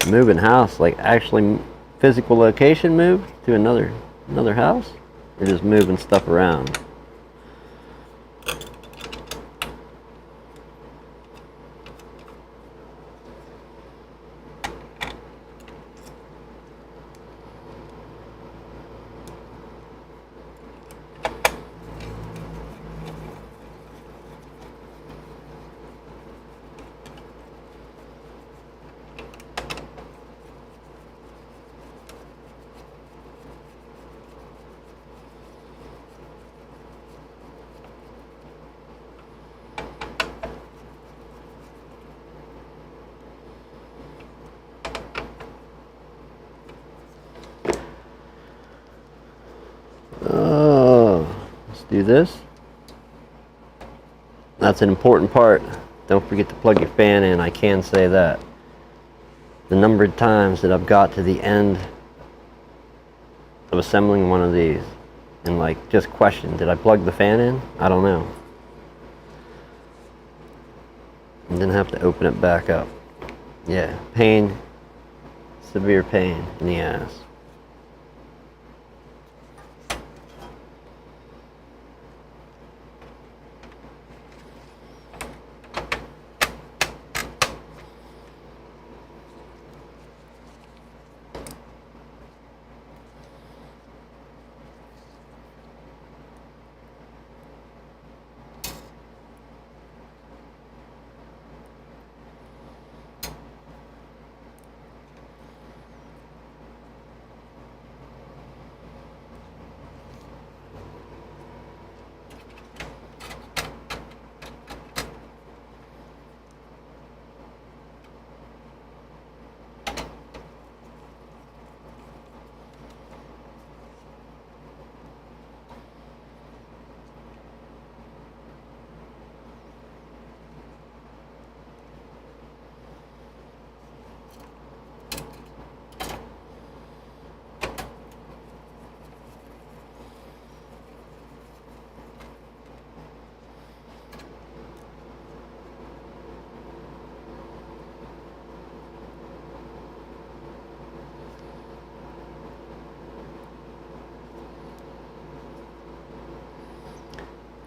Moving house, like actually physical location move to another house, or just moving stuff around? Let's do this. That's an important part. Don't forget to plug your fan in. I can say that. The number of times that I've got to the end of assembling one of these and like just question, did I plug the fan in? I don't know. And then have to open it back up. Yeah, pain, severe pain in the ass.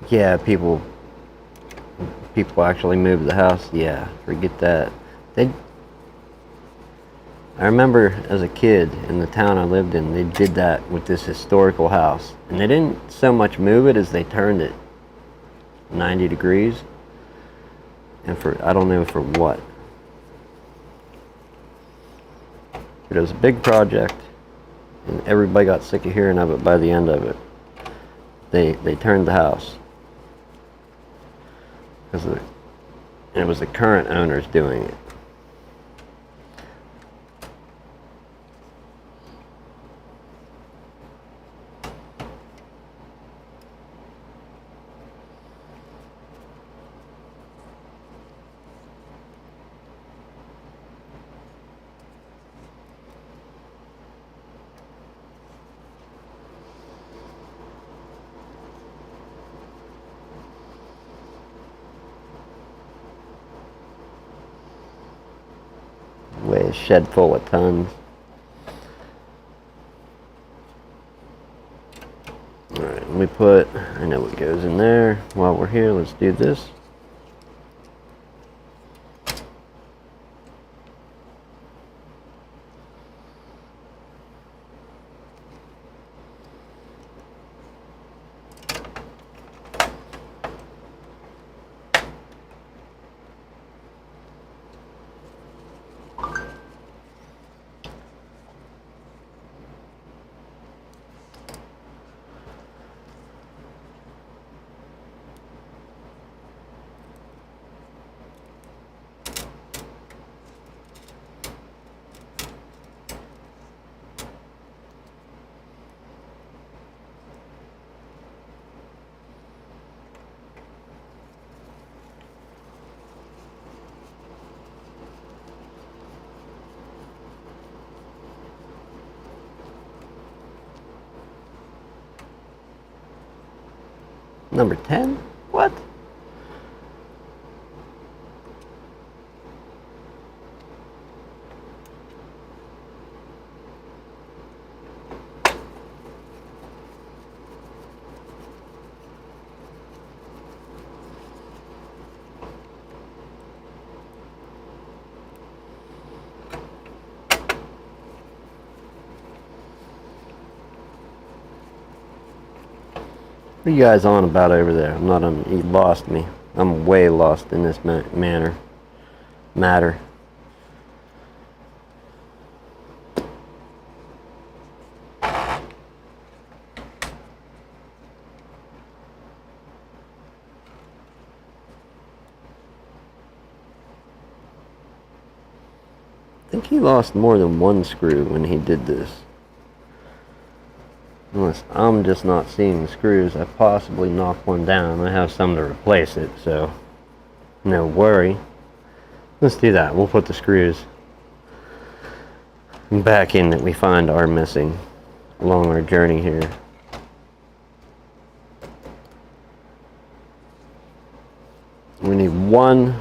Yeah, people actually move the house. Yeah, forget that. I remember as a kid in the town I lived in, they did that with this historical house. And they didn't so much move it as they turned it 90 degrees. And I don't know for what. But it was a big project. And everybody got sick of hearing of it by the end of it. They turned the house. And it was the current owners doing it. Weigh a shed full of tons. Alright, let me put, I know what goes in there. While we're here, let's do this. Number 10? What? What are you guys on about over there? I'm not on. You lost me. I'm way lost in this matter. I think he lost more than one screw when he did this. Unless I'm just not seeing the screws. I possibly knocked one down. I have some to replace it, so no worry. Let's do that. We'll put the screws back in that we find are missing along our journey here. We need one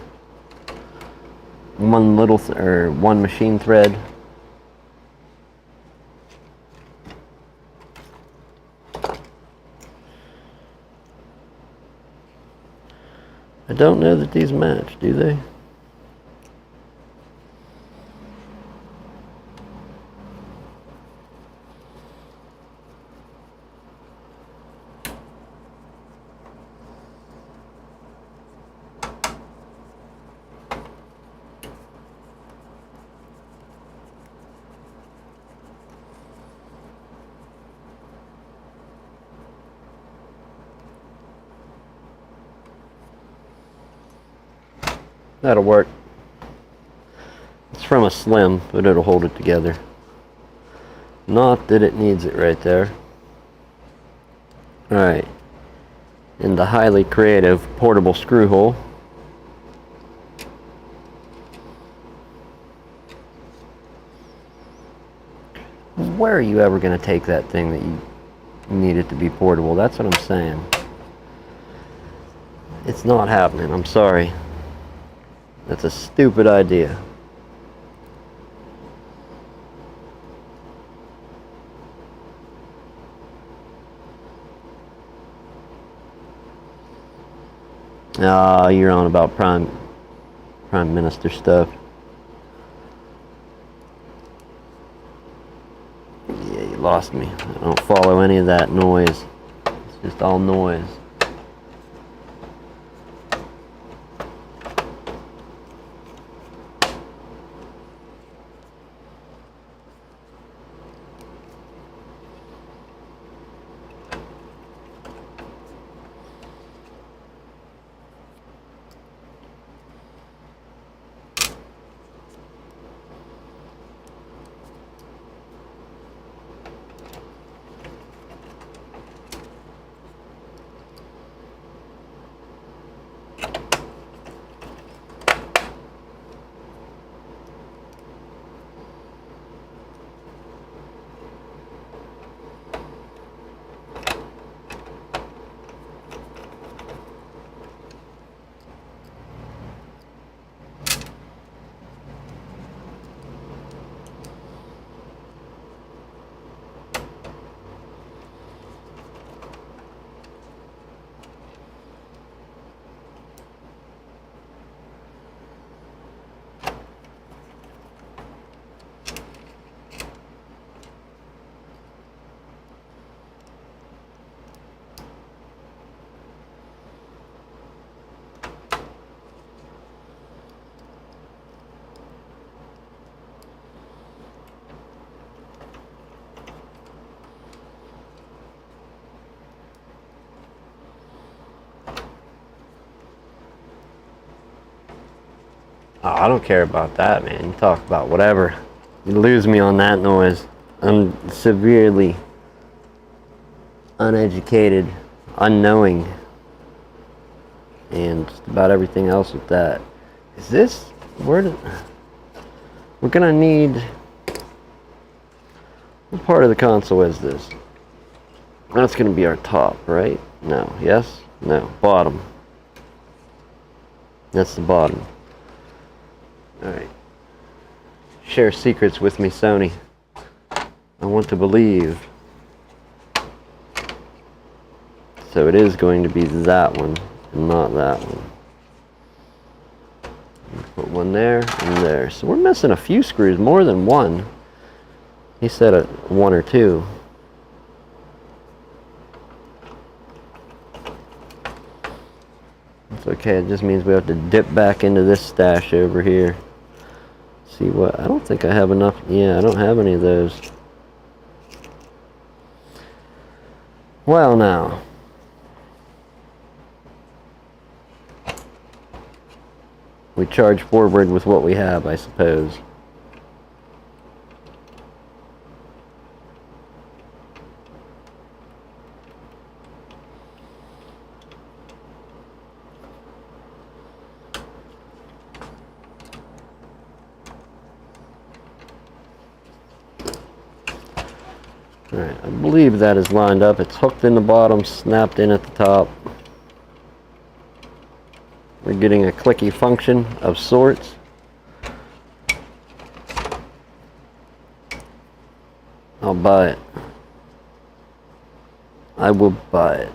machine thread. I don't know that these match, do they? That'll work. It's from a Slim, but it'll hold it together. Not that it needs it right there. Alright. In the highly creative portable screw hole. Where are you ever going to take that thing that you need it to be portable? That's what I'm saying. It's not happening. I'm sorry. That's a stupid idea. Ah, you're on about Prime Minister stuff. lost me. I don't follow any of that noise. It's just all noise. Oh, I don't care about that, man. You talk about whatever. You lose me on that noise. I'm severely uneducated, unknowing, and just about everything else with that. Is this where we're gonna need? What part of the console is this? That's gonna be our top, right? No. Yes? No. Bottom. That's the bottom. Alright. Share secrets with me, Sony. I want to believe. So it is going to be that one, and not that one. Put one there and there. So we're missing a few screws, more than one. He said one or two. It's okay, it just means we have to dip back into this stash over here. See what, I don't think I have enough. Yeah, I don't have any of those. Well, now. We charge forward with what we have, I suppose. Alright, I believe that is lined up. It's hooked in the bottom, snapped in at the top. We're getting a clicky function of sorts. I'll buy it. I will buy it.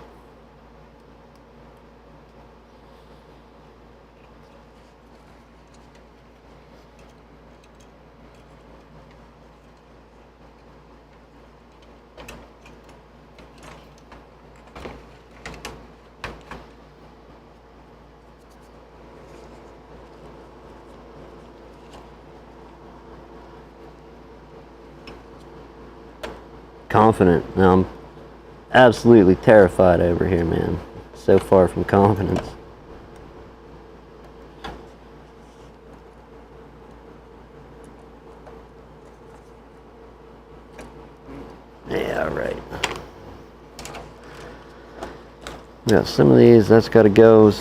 Confident. Now I'm absolutely terrified over here, man. So far from confidence. Yeah, right. We got some of these, that's gotta go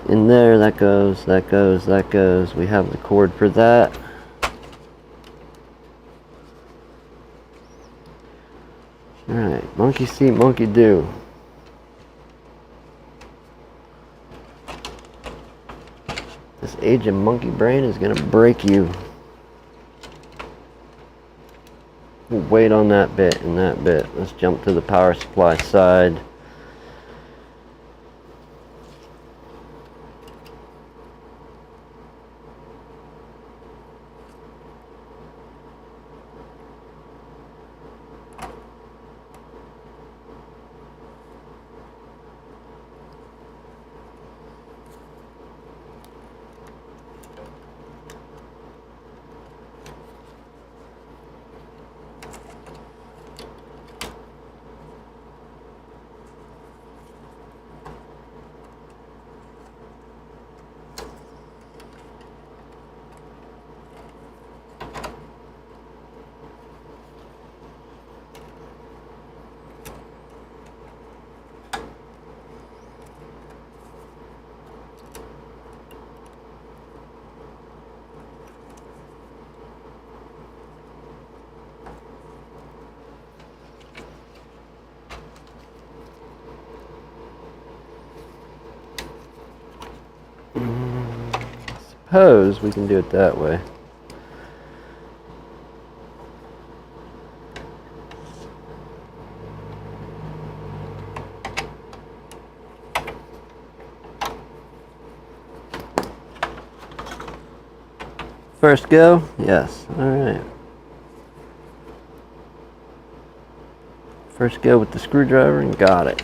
in there, that goes, that goes, that goes. We have the cord for that. Alright, monkey see, monkey do. This age of monkey brain is gonna break you. We'll wait on that bit and that bit. Let's jump to the power supply side. suppose we can do it that way. First go? Yes. Alright. First go with the screwdriver and got it.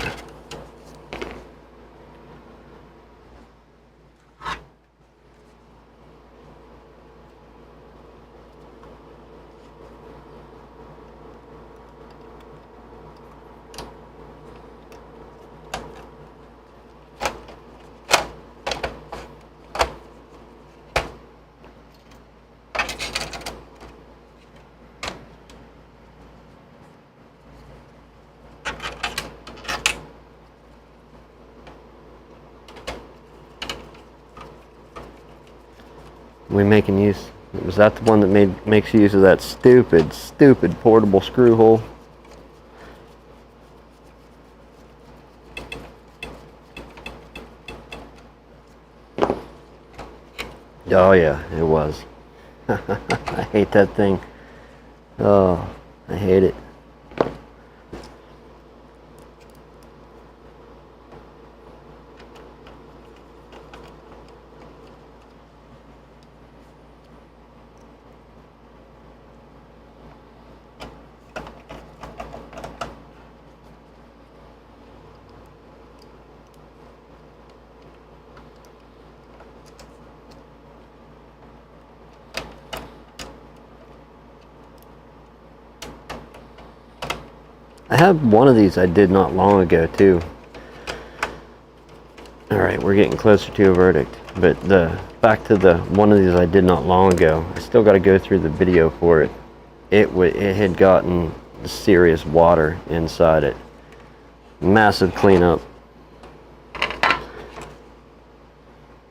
We making use, was that the one that makes use of that stupid portable screw hole? Oh yeah, it was. I hate that thing. Oh, I hate it. I have one of these I did not long ago too. Alright, we're getting closer to a verdict. But back to the one of these I did not long ago. I still got to go through the video for it. It had gotten serious water inside it. Massive cleanup.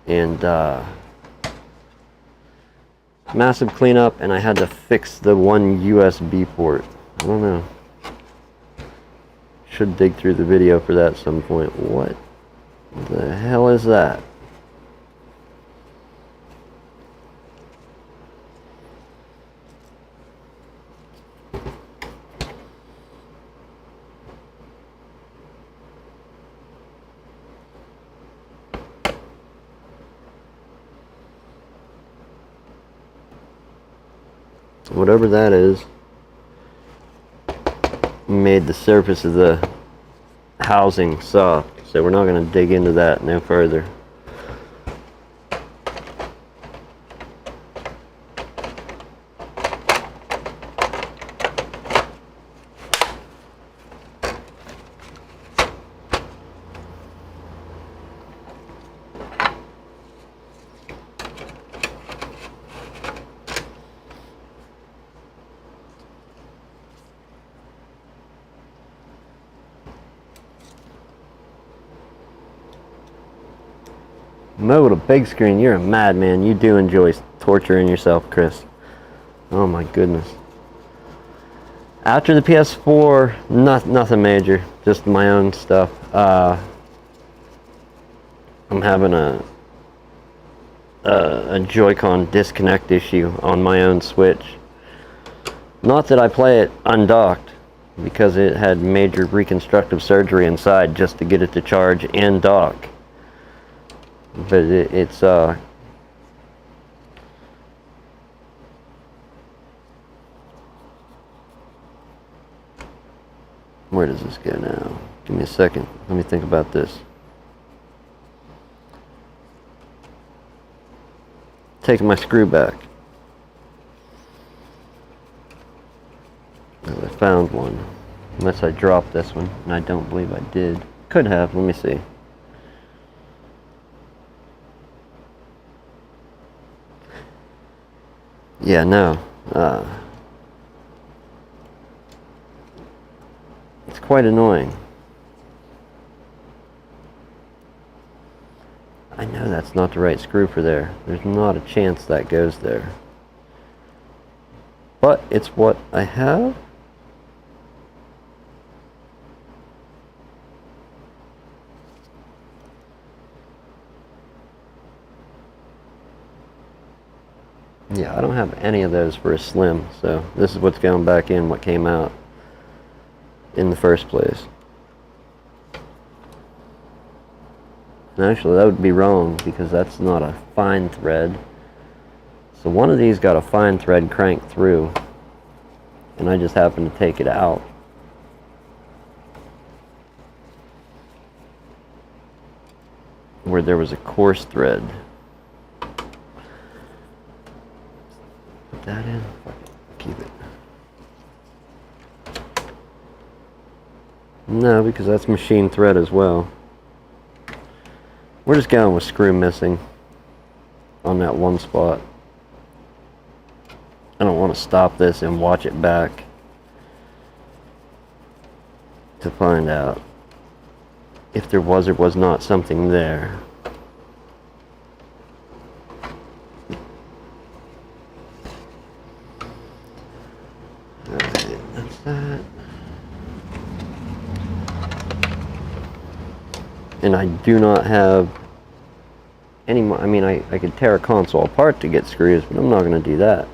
And massive cleanup, and I had to fix the one USB port. I don't know. Should dig through the video for that at some point. What the hell is that? Whatever that is, made the surface of the housing soft, so we're not going to dig into that no further. Mo with a big screen, you're a madman. You do enjoy torturing yourself, Chris. Oh my goodness. After the PS4, nothing major, just my own stuff. I'm having a Joy-Con disconnect issue on my own Switch. Not that I play it undocked, because it had major reconstructive surgery inside just to get it to charge and dock. But it's where does this go now? Give me a second. Let me think about this. Taking my screw back. Well, I found one. Unless I dropped this one, and I don't believe I did. Could have. Let me see. Yeah, no. It's quite annoying. I know that's not the right screw for there. There's not a chance that goes there. But it's what I have. Yeah, I don't have any of those for a slim, so this is what's going back in, what came out in the first place. Actually, that would be wrong because that's not a fine thread. So one of these got a fine thread cranked through, and I just happened to take it out. Where there was a coarse thread. Put that in. Keep it. No, because that's machine thread as well. We're just going with screw missing on that one spot. I don't want to stop this and watch it back to find out if there was or was not something there. Alright, that's that. And I do not have any more. I mean, I could tear a console apart to get screws, but I'm not going to do that.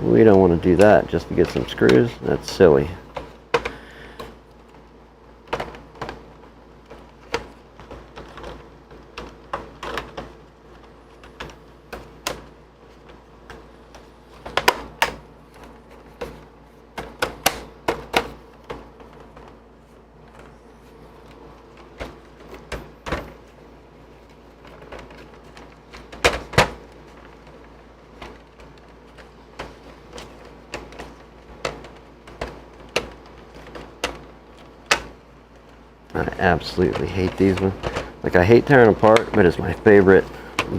We don't want to do that just to get some screws. That's silly. I absolutely hate these ones. Like, I hate tearing apart, but it's my favorite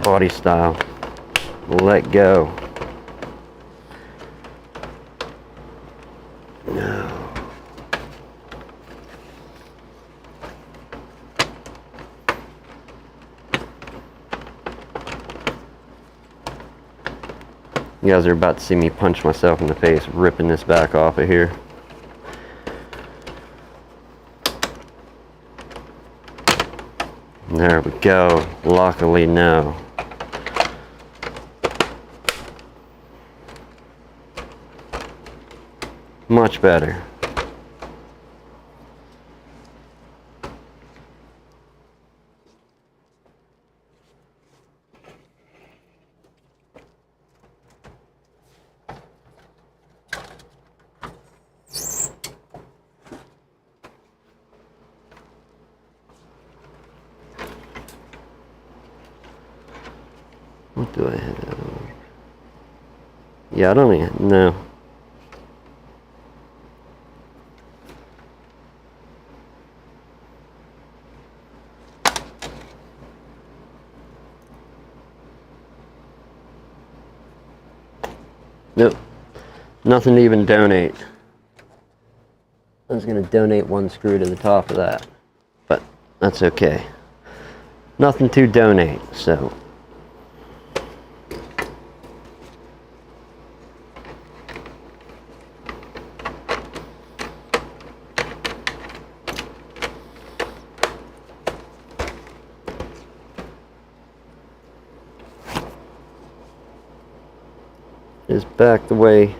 body style. Let go. No. You guys are about to see me punch myself in the face ripping this back off of here. There we go. Luckily, no. Much better. What do I have? Yeah, I don't even know. Nope. Nothing to even donate. I was going to donate one screw to the top of that, but that's okay. Nothing to donate, so. Is back the way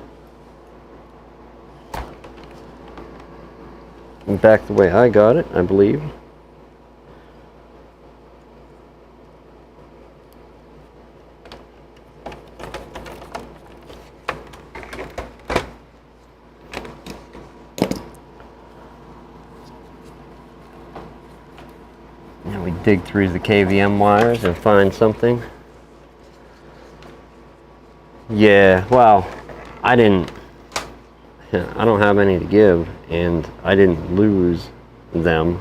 I got it, I believe. Now we dig through the KVM wires and find something. Yeah, well, I don't have any to give, and I didn't lose them.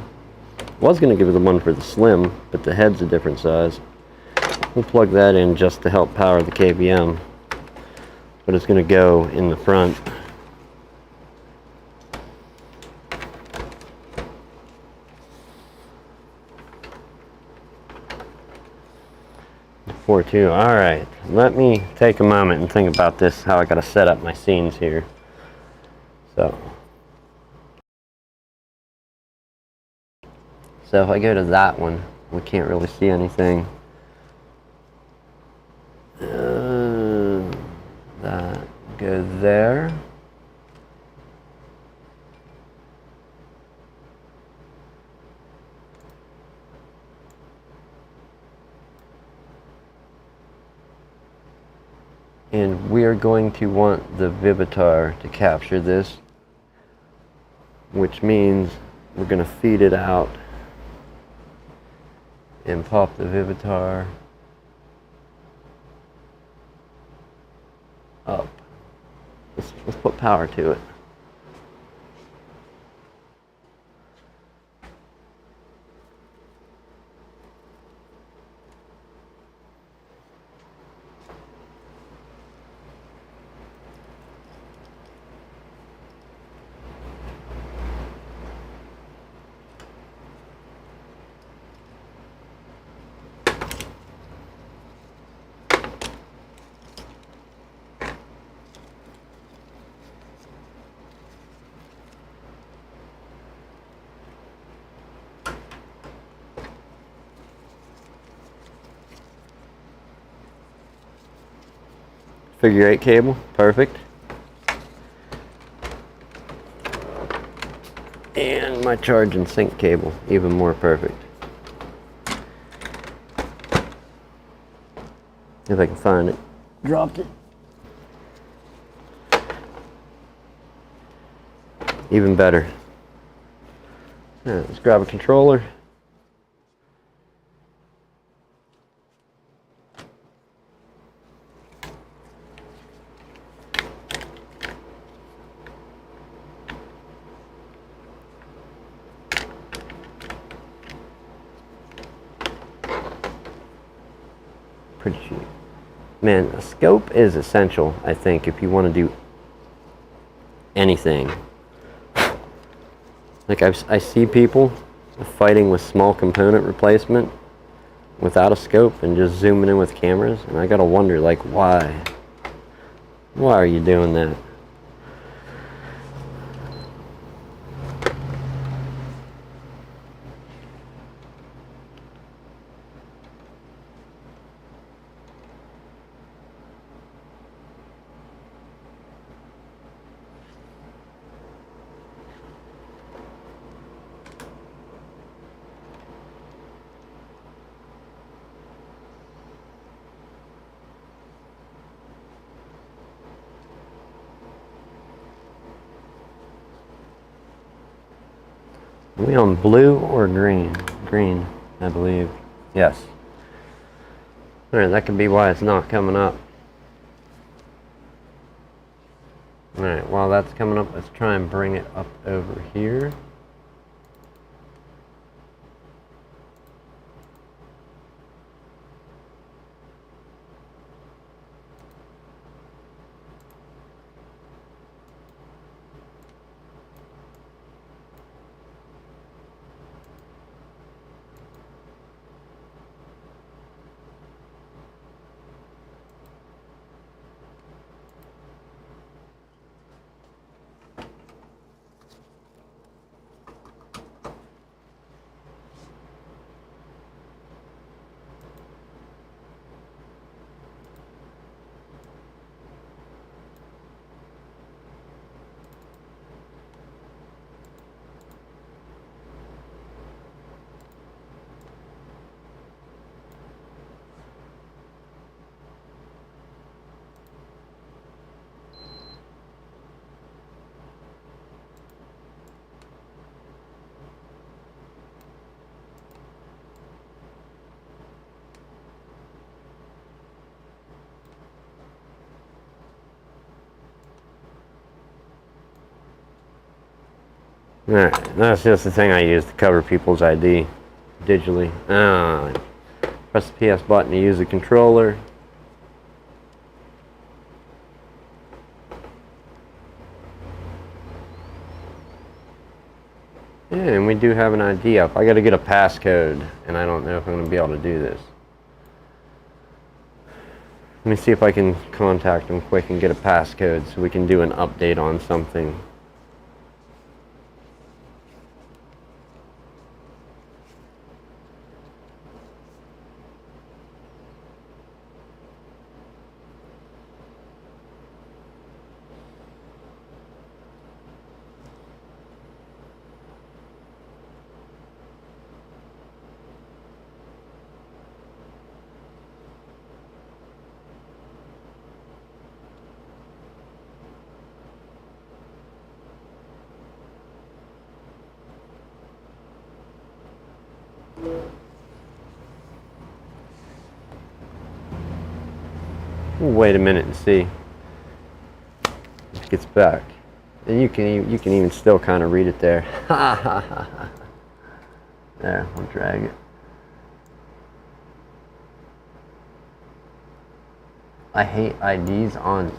Was going to give the one for the slim, but the head's a different size. We'll plug that in just to help power the KVM, but it's going to go in the front. Alright, let me take a moment and think about this, how I got to set up my scenes here. So if I go to that one, we can't really see anything. there. And we are going to want the Vivitar to capture this, which means we're going to feed it out and pop the Vivitar up. Let's put power to it. Figure 8 cable, perfect. And my charge and sync cable, even more perfect. If I can find it. Dropped it. Even better. Alright, let's grab a controller. Pretty cheap. Man, a scope is essential, I think, if you want to do anything. Like, I see people fighting with small component replacement without a scope and just zooming in with cameras, and I gotta wonder, like, why? Why are you doing that? Are we on blue or green? Green, I believe. Yes. Alright, that could be why it's not coming up. Alright, while that's coming up, let's try and bring it up over here. Alright, that's just the thing I use to cover people's ID digitally. Press the PS button to use the controller. Yeah, and we do have an ID up. I gotta get a passcode, and I don't know if I'm gonna be able to do this. Let me see if I can contact them quick and get a passcode so we can do an update on something. We'll wait a minute and see if it gets back. And you can even still kind of read it there. There, we'll drag it. I hate IDs on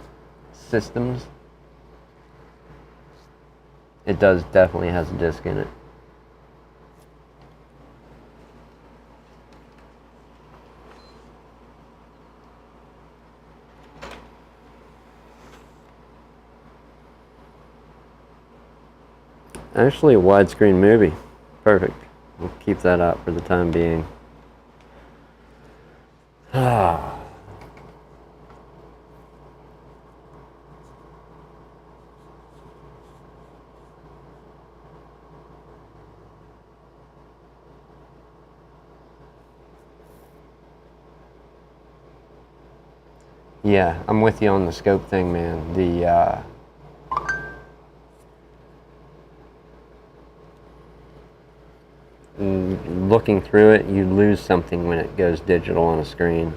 systems. It definitely has a disk in it. Actually, a widescreen movie. Perfect. We'll keep that up for the time being. Ah. Yeah, I'm with you on the scope thing, man. Looking through it, you lose something when it goes digital on a screen.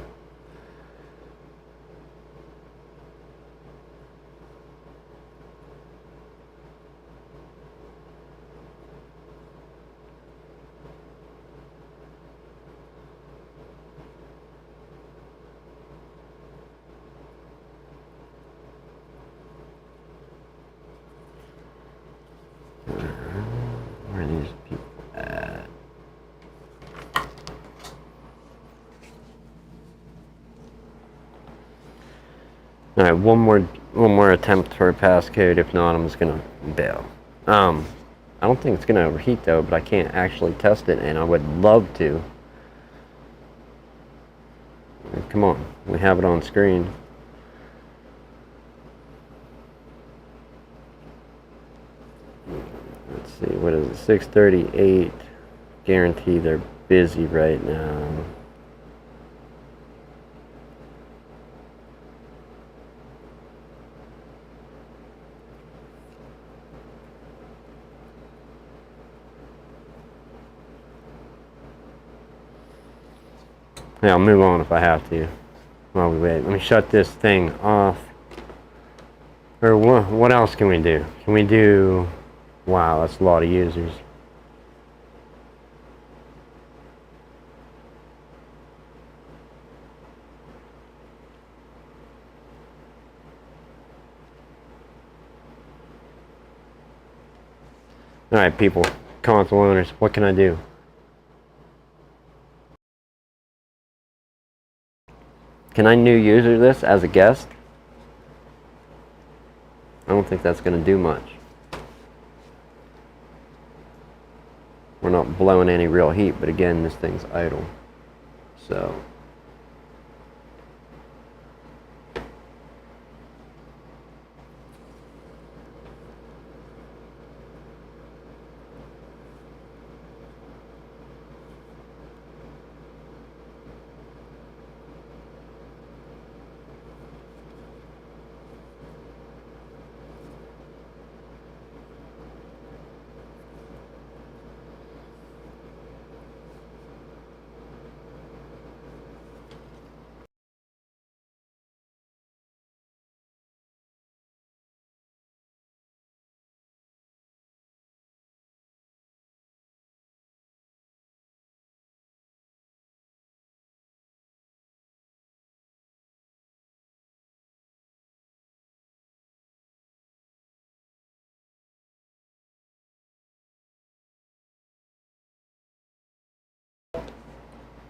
Where are these people at? All right, one more attempt for a passcode. If not, I'm just gonna bail. I don't think it's gonna overheat though, but I can't actually test it, and I would love to. Come on, we have it on screen. Let's see, what is it? 6:38. Guarantee they're busy right now. Yeah, I'll move on if I have to while we wait. Let me shut this thing off. Or what else can we do? Can we do... Wow, that's a lot of users. Alright, people, console owners, what can I do? Can I new user this as a guest? I don't think that's going to do much. We're not blowing any real heat, but again, this thing's idle. So...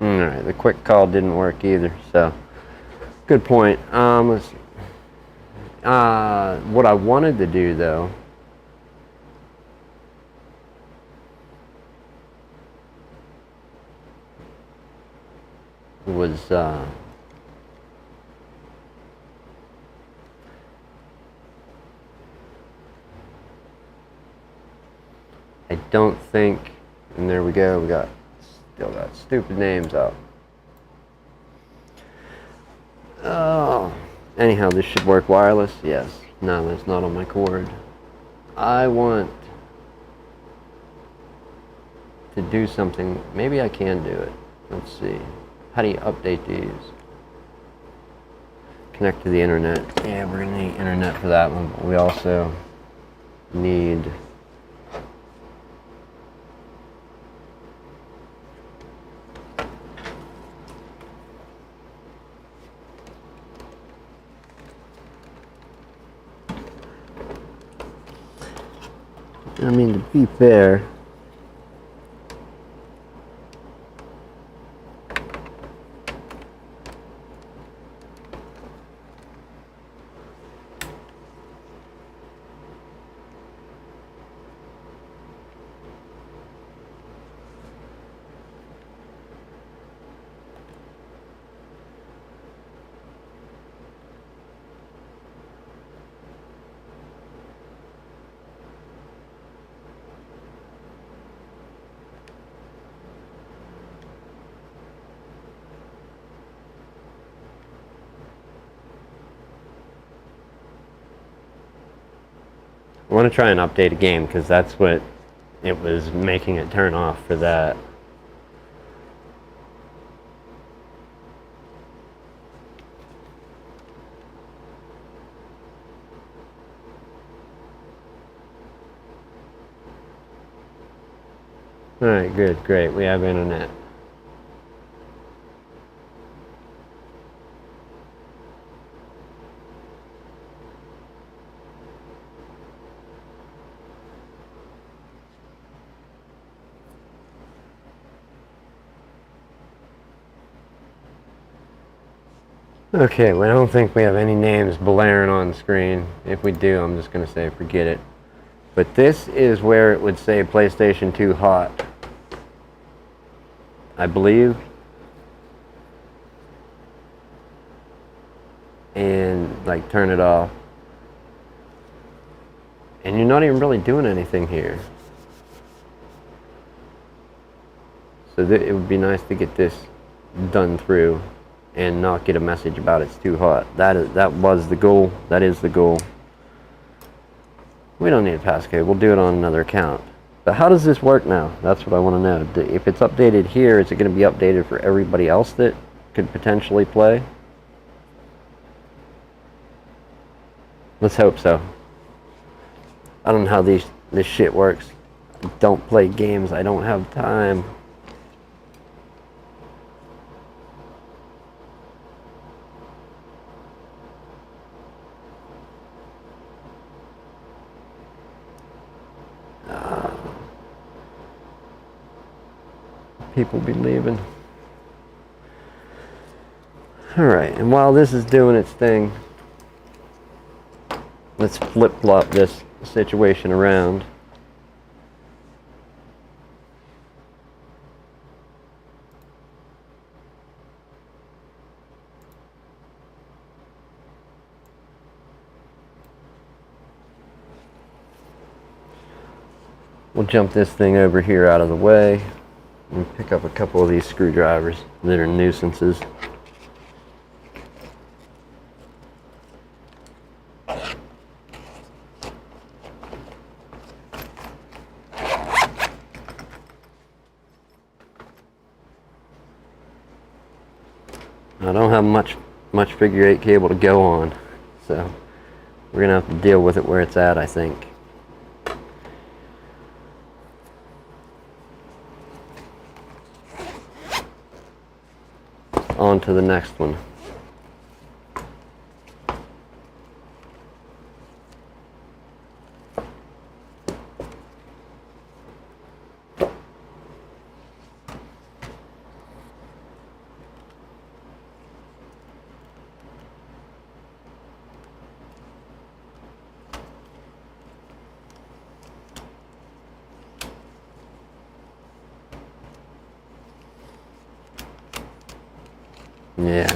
Alright, the quick call didn't work either, so good point. Let's see. What I wanted to do though was I don't think, and there we go, we still got stupid names up. Oh, anyhow, this should work wireless. Yes. No, that's not on my cord. I want to do something. Maybe I can do it. Let's see. How do you update these? Connect to the internet. Yeah, we're gonna need internet for that one, but we also need I mean, to be fair, I want to try and update a game because that's what it was making it turn off for that. Alright, good, great. We have internet. Okay, well, I don't think we have any names blaring on screen. If we do, I'm just going to say forget it. But this is where it would say PlayStation 2 hot, I believe. And like turn it off. And you're not even really doing anything here. So it would be nice to get this done through and not get a message about it's too hot. That was the goal. That is the goal. We don't need a passcode. We'll do it on another account. But how does this work now? That's what I want to know. If it's updated here, is it going to be updated for everybody else that could potentially play? Let's hope so. I don't know how this shit works. I don't play games. I don't have time. People be leaving. Alright, and while this is doing its thing, let's flip-flop this situation around. We'll jump this thing over here out of the way and pick up a couple of these screwdrivers that are nuisances. I don't have much figure 8 cable to go on, so we're gonna have to deal with it where it's at, I think. On to the next one. Yeah.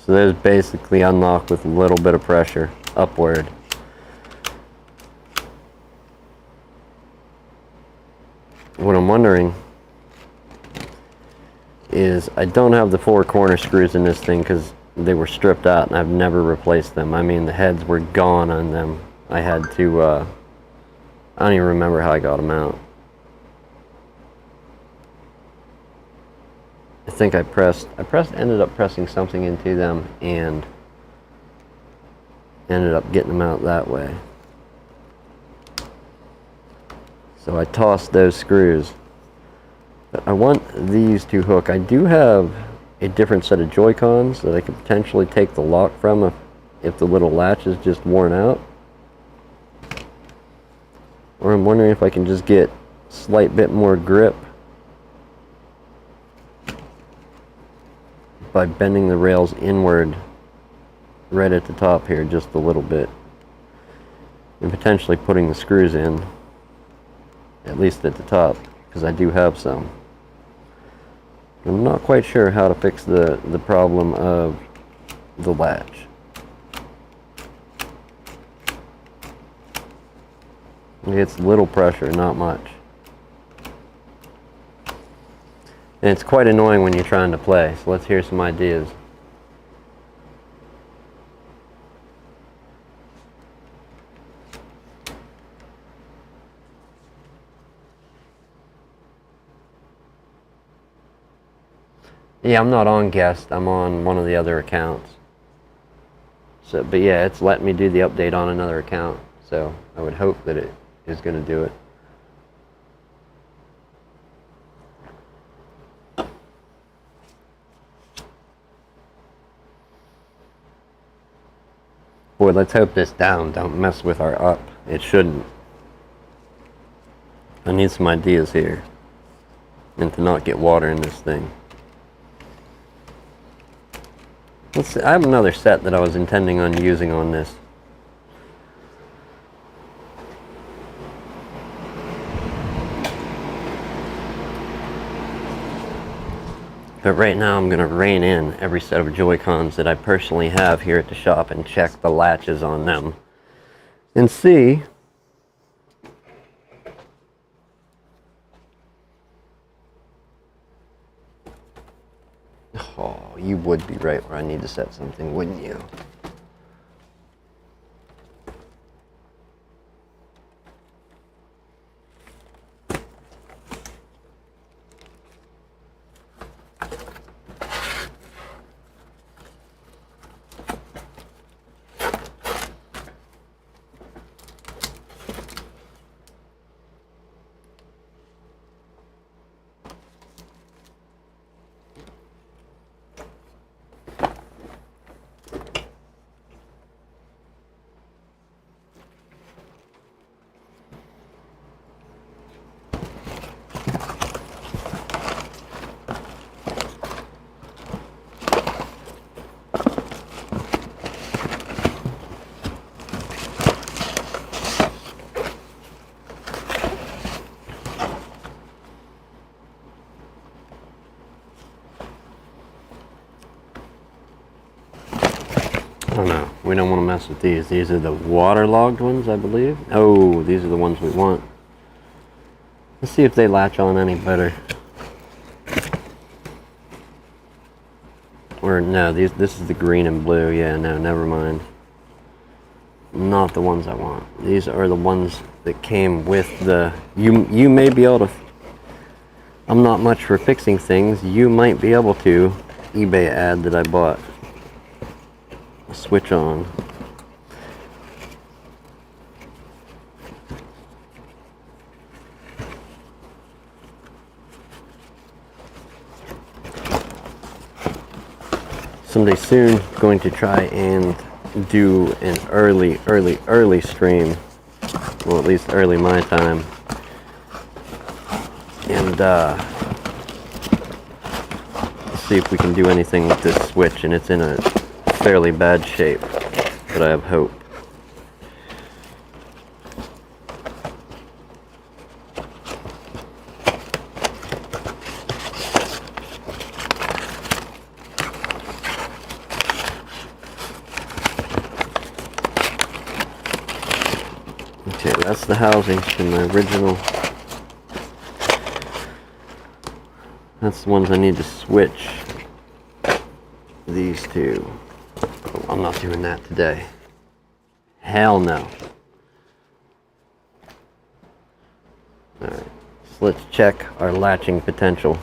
So those basically unlock with a little bit of pressure upward. What I'm wondering is I don't have the 4 corner screws in this thing because they were stripped out and I've never replaced them. I mean, the heads were gone on them. I had to, I don't even remember how I got them out. I think ended up pressing something into them and ended up getting them out that way. So I tossed those screws. But I want these to hook. I do have a different set of Joy-Cons that I could potentially take the lock from if the little latch is just worn out. Or I'm wondering if I can just get a slight bit more grip by bending the rails inward right at the top here just a little bit, and potentially putting the screws in, at least at the top, because I do have some. I'm not quite sure how to fix the problem of the latch. It's little pressure, not much. And it's quite annoying when you're trying to play, so let's hear some ideas. Yeah, I'm not on guest, I'm on one of the other accounts. So, but yeah, it's letting me do the update on another account, so I would hope that it is going to do it. Boy, let's hope this down don't mess with our up. It shouldn't. I need some ideas here, and to not get water in this thing. Let's see, I have another set that I was intending on using on this. But right now I'm going to rein in every set of Joy-Cons that I personally have here at the shop and check the latches on them and see oh, you would be right where I need to set something, wouldn't you? Oh no, we don't want to mess with these. These are the waterlogged ones, I believe. Oh, these are the ones we want. Let's see if they latch on any better. Or no, this is the green and blue. Yeah, no, never mind. Not the ones I want. These are the ones that came with the... You may be able to... I'm not much for fixing things. You might be able to. eBay ad that I bought. Switch on. Someday soon, going to try and do an early stream. Well, at least early my time. And see if we can do anything with this switch, and it's in a fairly bad shape, but I have hope. Okay, that's the housings from the original. That's the ones I need to switch these two. Oh, I'm not doing that today. Hell no. Alright, so let's check our latching potential.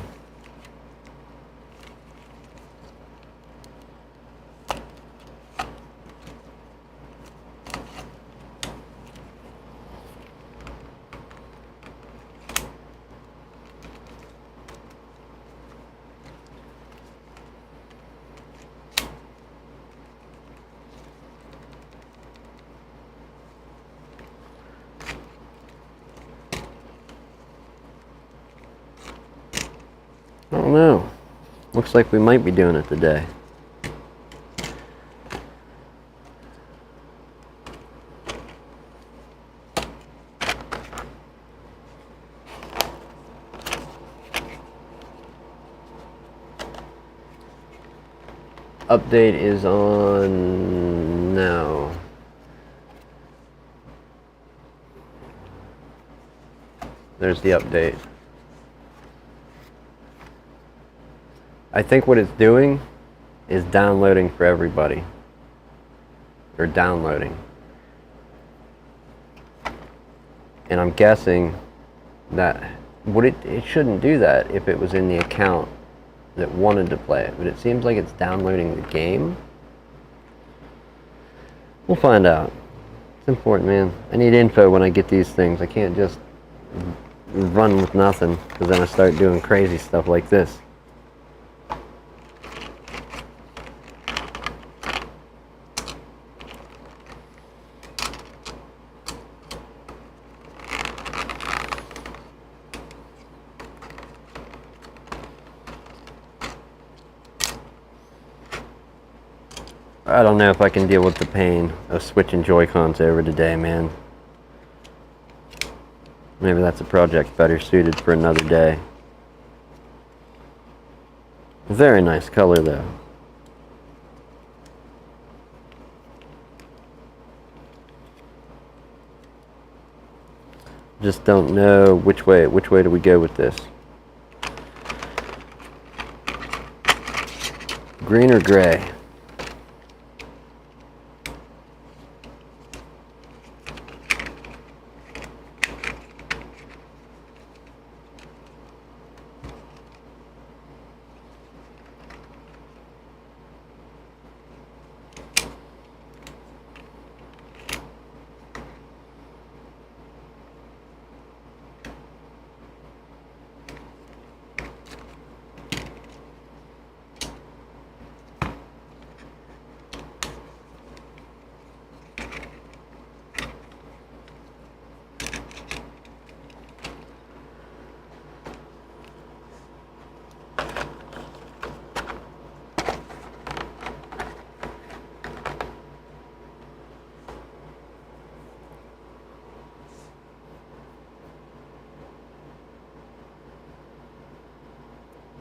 I don't know. Looks like we might be doing it today. Update is on now. There's the update. I think what it's doing is downloading for everybody. Or downloading. And I'm guessing that it shouldn't do that if it was in the account that wanted to play it, but it seems like it's downloading the game. We'll find out. It's important, man. I need info when I get these things. I can't just run with nothing, because then I start doing crazy stuff like this. I don't know if I can deal with the pain of switching Joy-Cons over today, man. Maybe that's a project better suited for another day. Very nice color, though. Just don't know which way do we go with this. Green or gray?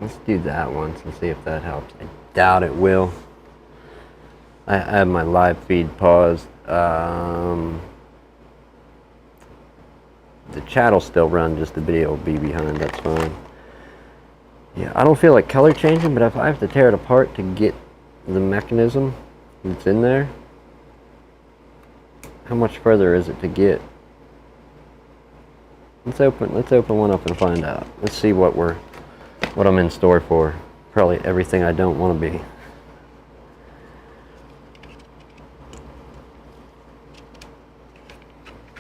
Let's do that once and see if that helps. I doubt it will. I have my live feed paused. The chat will still run, just the video will be behind, that's fine. Yeah, I don't feel like color changing, but if I have to tear it apart to get the mechanism that's in there, how much further is it to get? Let's open one up and find out. Let's see what I'm in store for. Probably everything I don't want to be.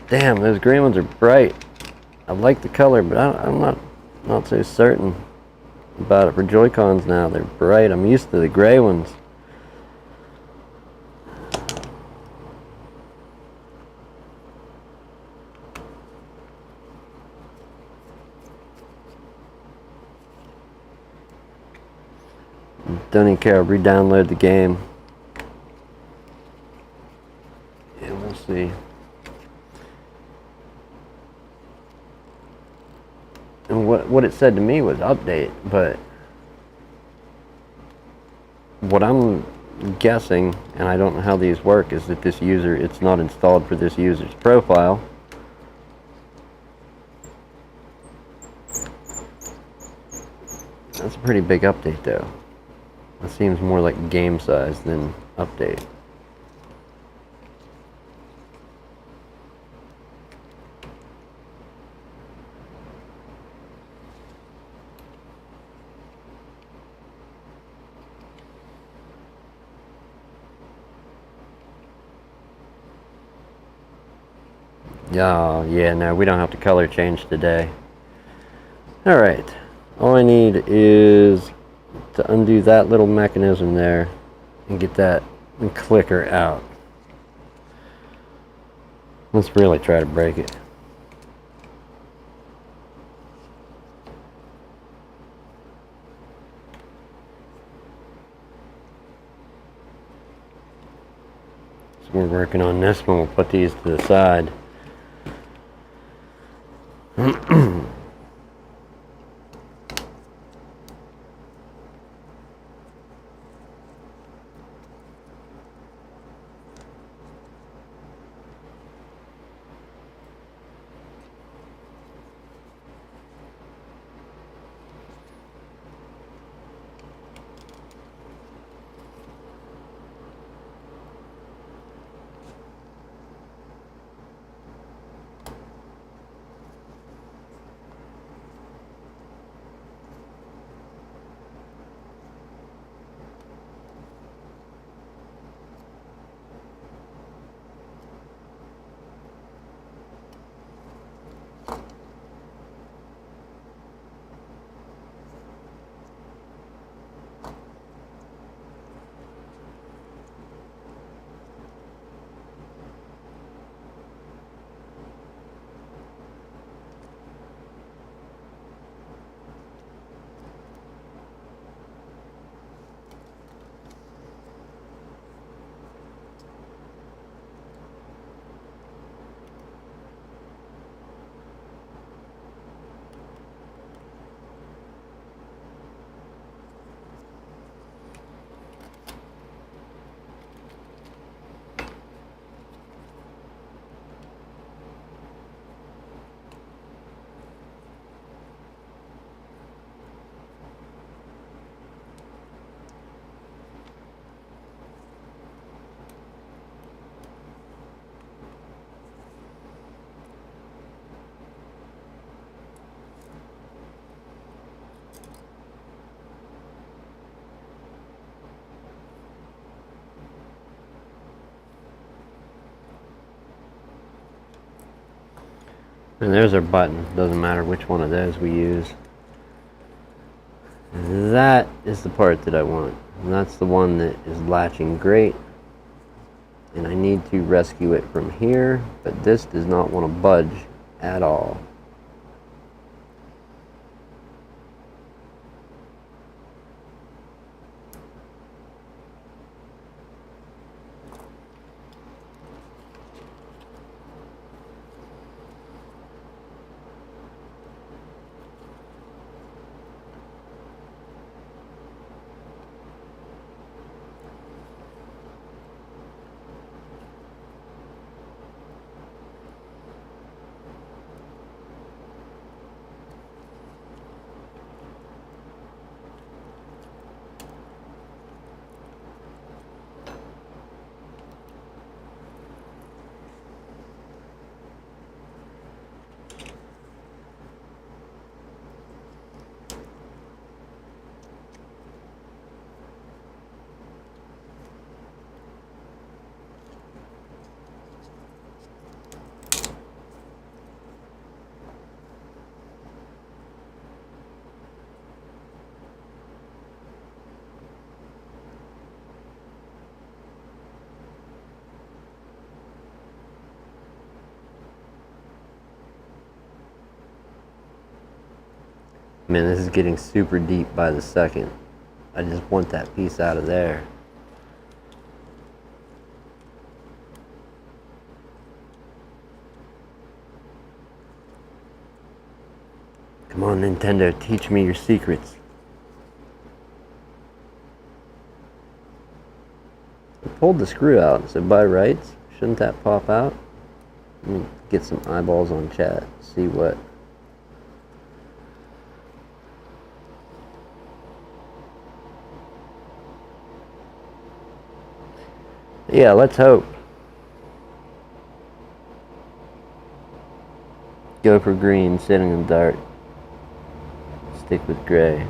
Damn, those green ones are bright. I like the color, but I'm not so certain about it for Joy-Cons now. They're bright. I'm used to the gray ones. Don't even care. I'll re-download the game. Yeah, we'll see. And what it said to me was update, but what I'm guessing, and I don't know how these work, is that this user, it's not installed for this user's profile. That's a pretty big update, though. It seems more like game size than update. Yeah, no, we don't have to color change today. Alright, all I need is to undo that little mechanism there and get that clicker out. Let's really try to break it. So we're working on this one. We'll put these to the side. And there's our button. Doesn't matter which one of those we use. That is the part that I want. And that's the one that is latching great. And I need to rescue it from here, but this does not want to budge at all. Man, this is getting super deep by the second. I just want that piece out of there. Come on, Nintendo, teach me your secrets. I pulled the screw out, so by rights, shouldn't that pop out? Let me get some eyeballs on chat, see what. Yeah, let's hope. Go for green, sitting in the dark. Stick with gray.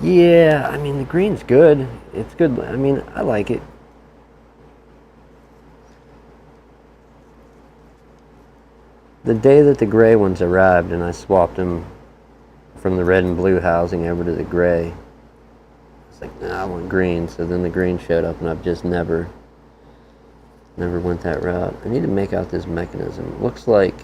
Yeah, I mean, the green's good. It's good. I mean, I like it. The day that the gray ones arrived and I swapped them from the red and blue housing over to the gray, it's like, nah, I want green. So then the green showed up, and I've just never went that route. I need to make out this mechanism. It looks like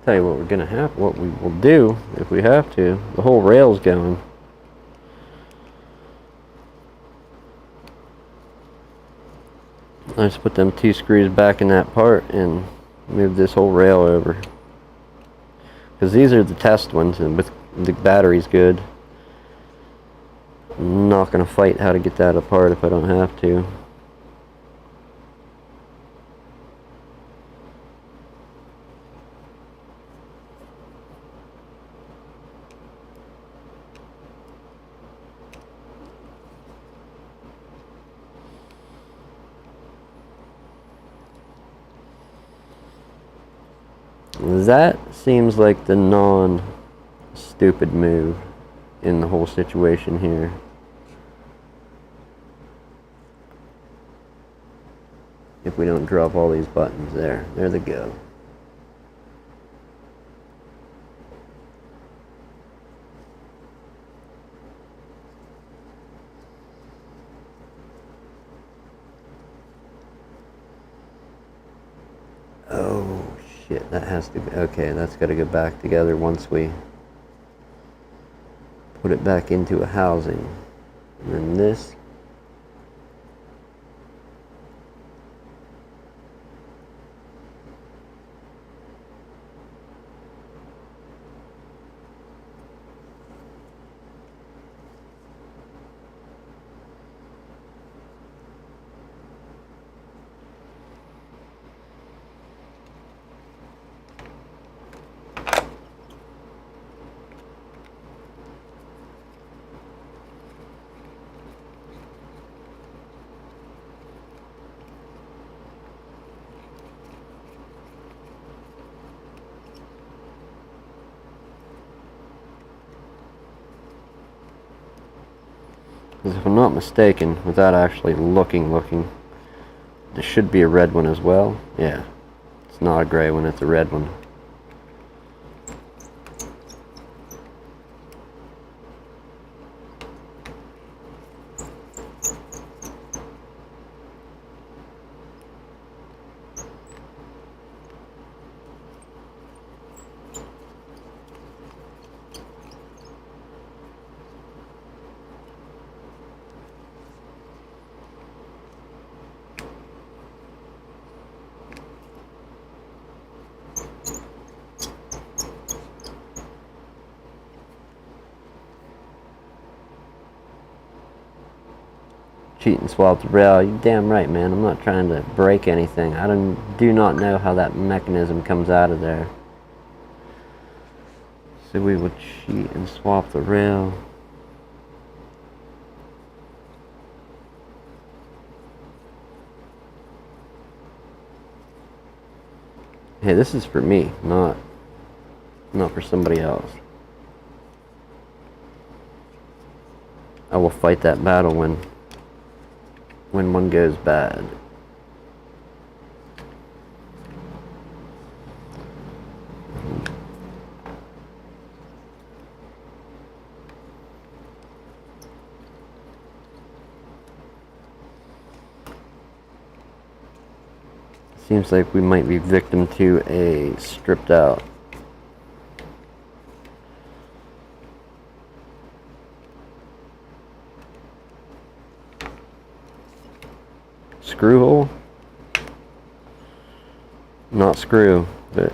Tell you what we're gonna have, what we will do if we have to. The whole rail's going. I just put them 2 screws back in that part and move this whole rail over. Because these are the test ones, and with the battery's good. I'm not gonna fight how to get that apart if I don't have to. That seems like the non-stupid move in the whole situation here. If we don't drop all these buttons there. There they go. Oh shit, that has to be, okay, that's got to go back together once we put it back into a housing. And then this. Because if I'm not mistaken, without actually looking, there should be a red one as well. Yeah, it's not a gray one, it's a red one. Cheat and swap the rail. You damn right, man. I'm not trying to break anything. I do not know how that mechanism comes out of there. So we would cheat and swap the rail. Hey, this is for me, not for somebody else. I will fight that battle when one goes bad. Seems like we might be victim to a stripped out screw hole. Not screw, but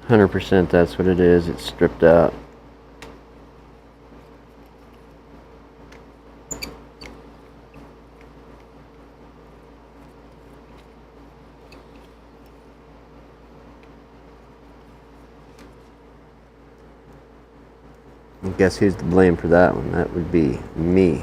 100% that's what it is. It's stripped out. And guess who's to blame for that one? That would be me.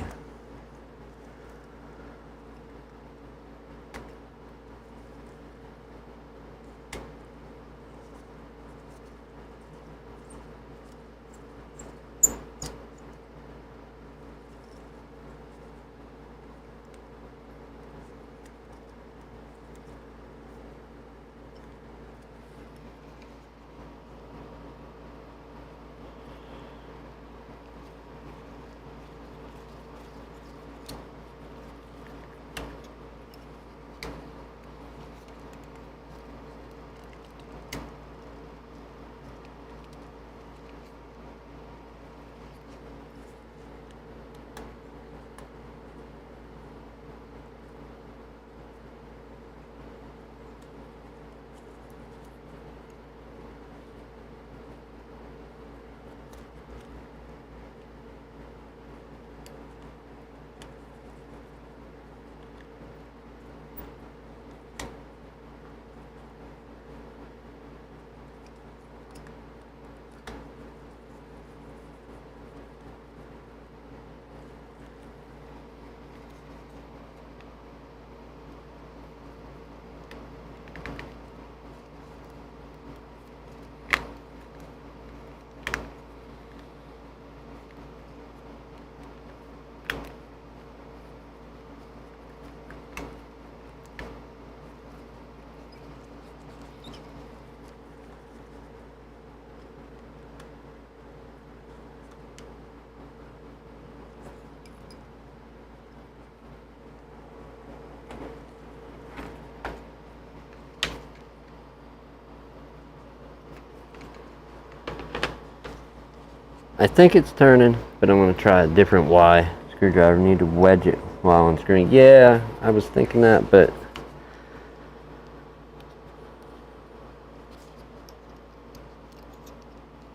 I think it's turning, but I'm going to try a different Y screwdriver. Need to wedge it while on screen. Yeah, I was thinking that, but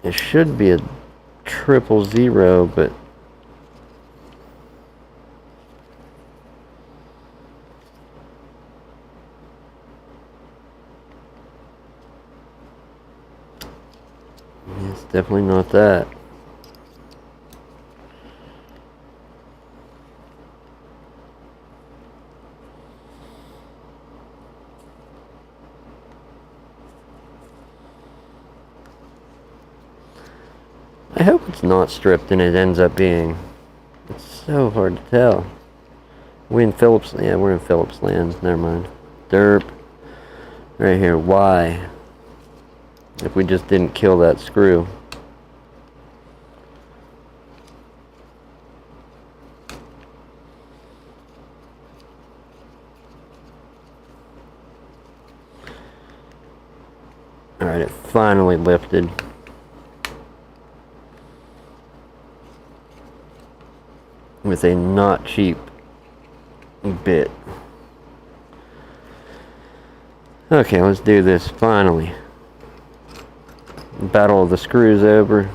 it should be a 000, but it's definitely not that. I hope it's not stripped and it ends up being. It's so hard to tell. We in Phillips? Yeah, we're in Phillips land. Never mind. Derp. Right here. Y. If we just didn't kill that screw. Alright, it finally lifted. With a not cheap bit. Okay, let's do this finally. Battle of the screws over.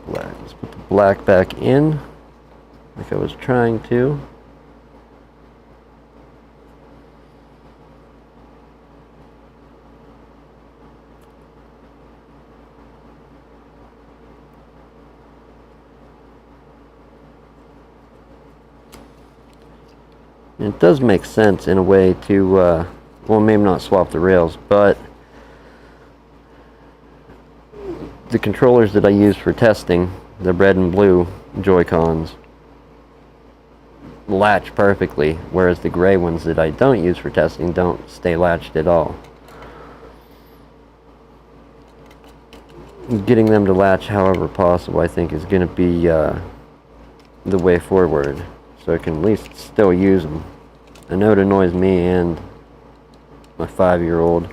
Black. Let's put the black back in, like I was trying to. It does make sense in a way to, well, maybe not swap the rails, but the controllers that I use for testing, the red and blue Joy-Cons, latch perfectly, whereas the gray ones that I don't use for testing don't stay latched at all. Getting them to latch however possible, I think, is going to be the way forward, so I can at least still use them. I know it annoys me and my 5-year-old.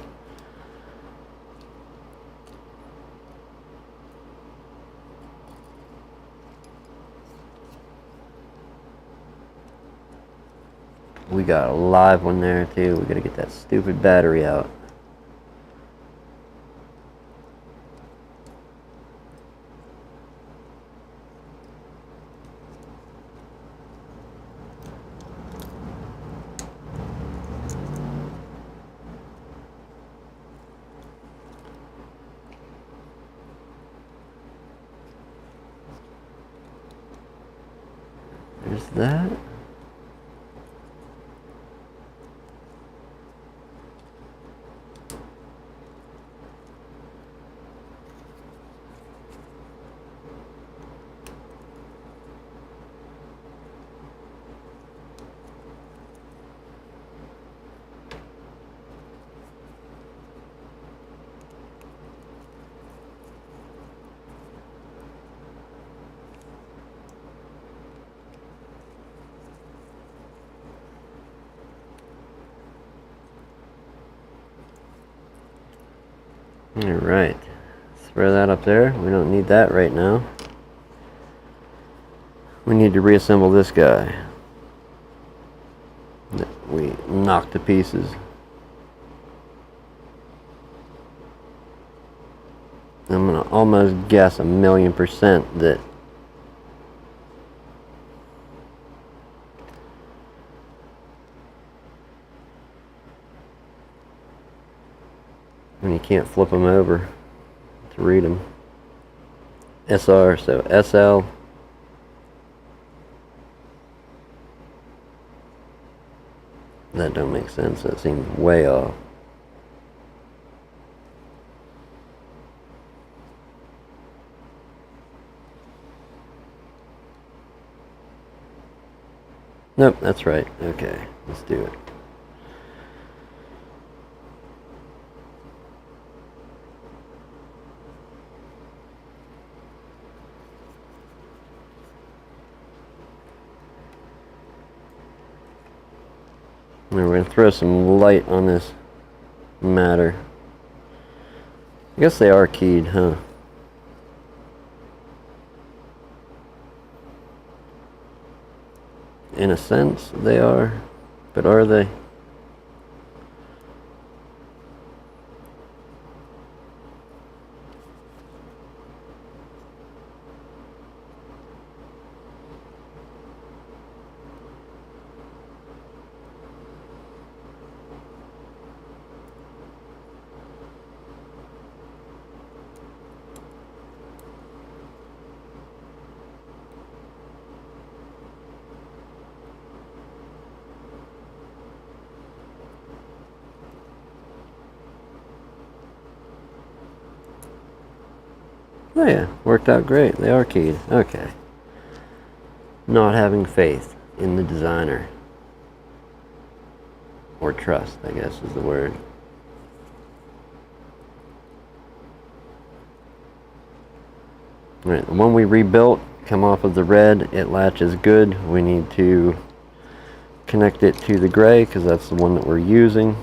We got a live one there too. We gotta get that stupid battery out. There's that. Alright, throw that up there. We don't need that right now. We need to reassemble this guy that we knocked to pieces. I'm gonna almost guess 1,000,000% that and you can't flip them over to read them. SR, so SL. That don't make sense. That seems way off. Nope, that's right. Okay, let's do it. We're going to throw some light on this matter. I guess they are keyed, huh? In a sense, they are. But are they? Oh yeah, worked out great. They are keyed. Okay. Not having faith in the designer. Or trust, I guess is the word. Alright, the one we rebuilt, come off of the red, it latches good. We need to connect it to the gray because that's the one that we're using.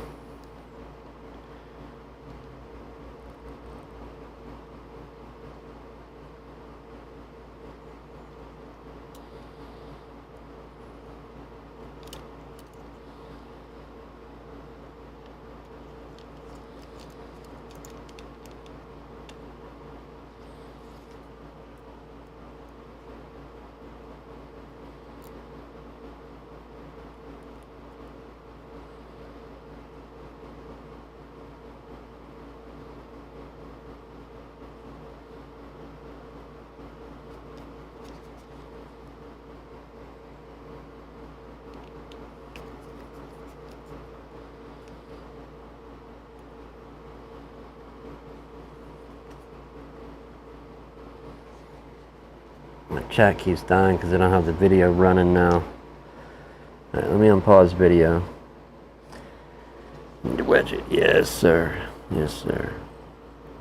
My chat keeps dying because I don't have the video running now. Alright, let me unpause video. Need to wedge it. Yes, sir. Yes, sir.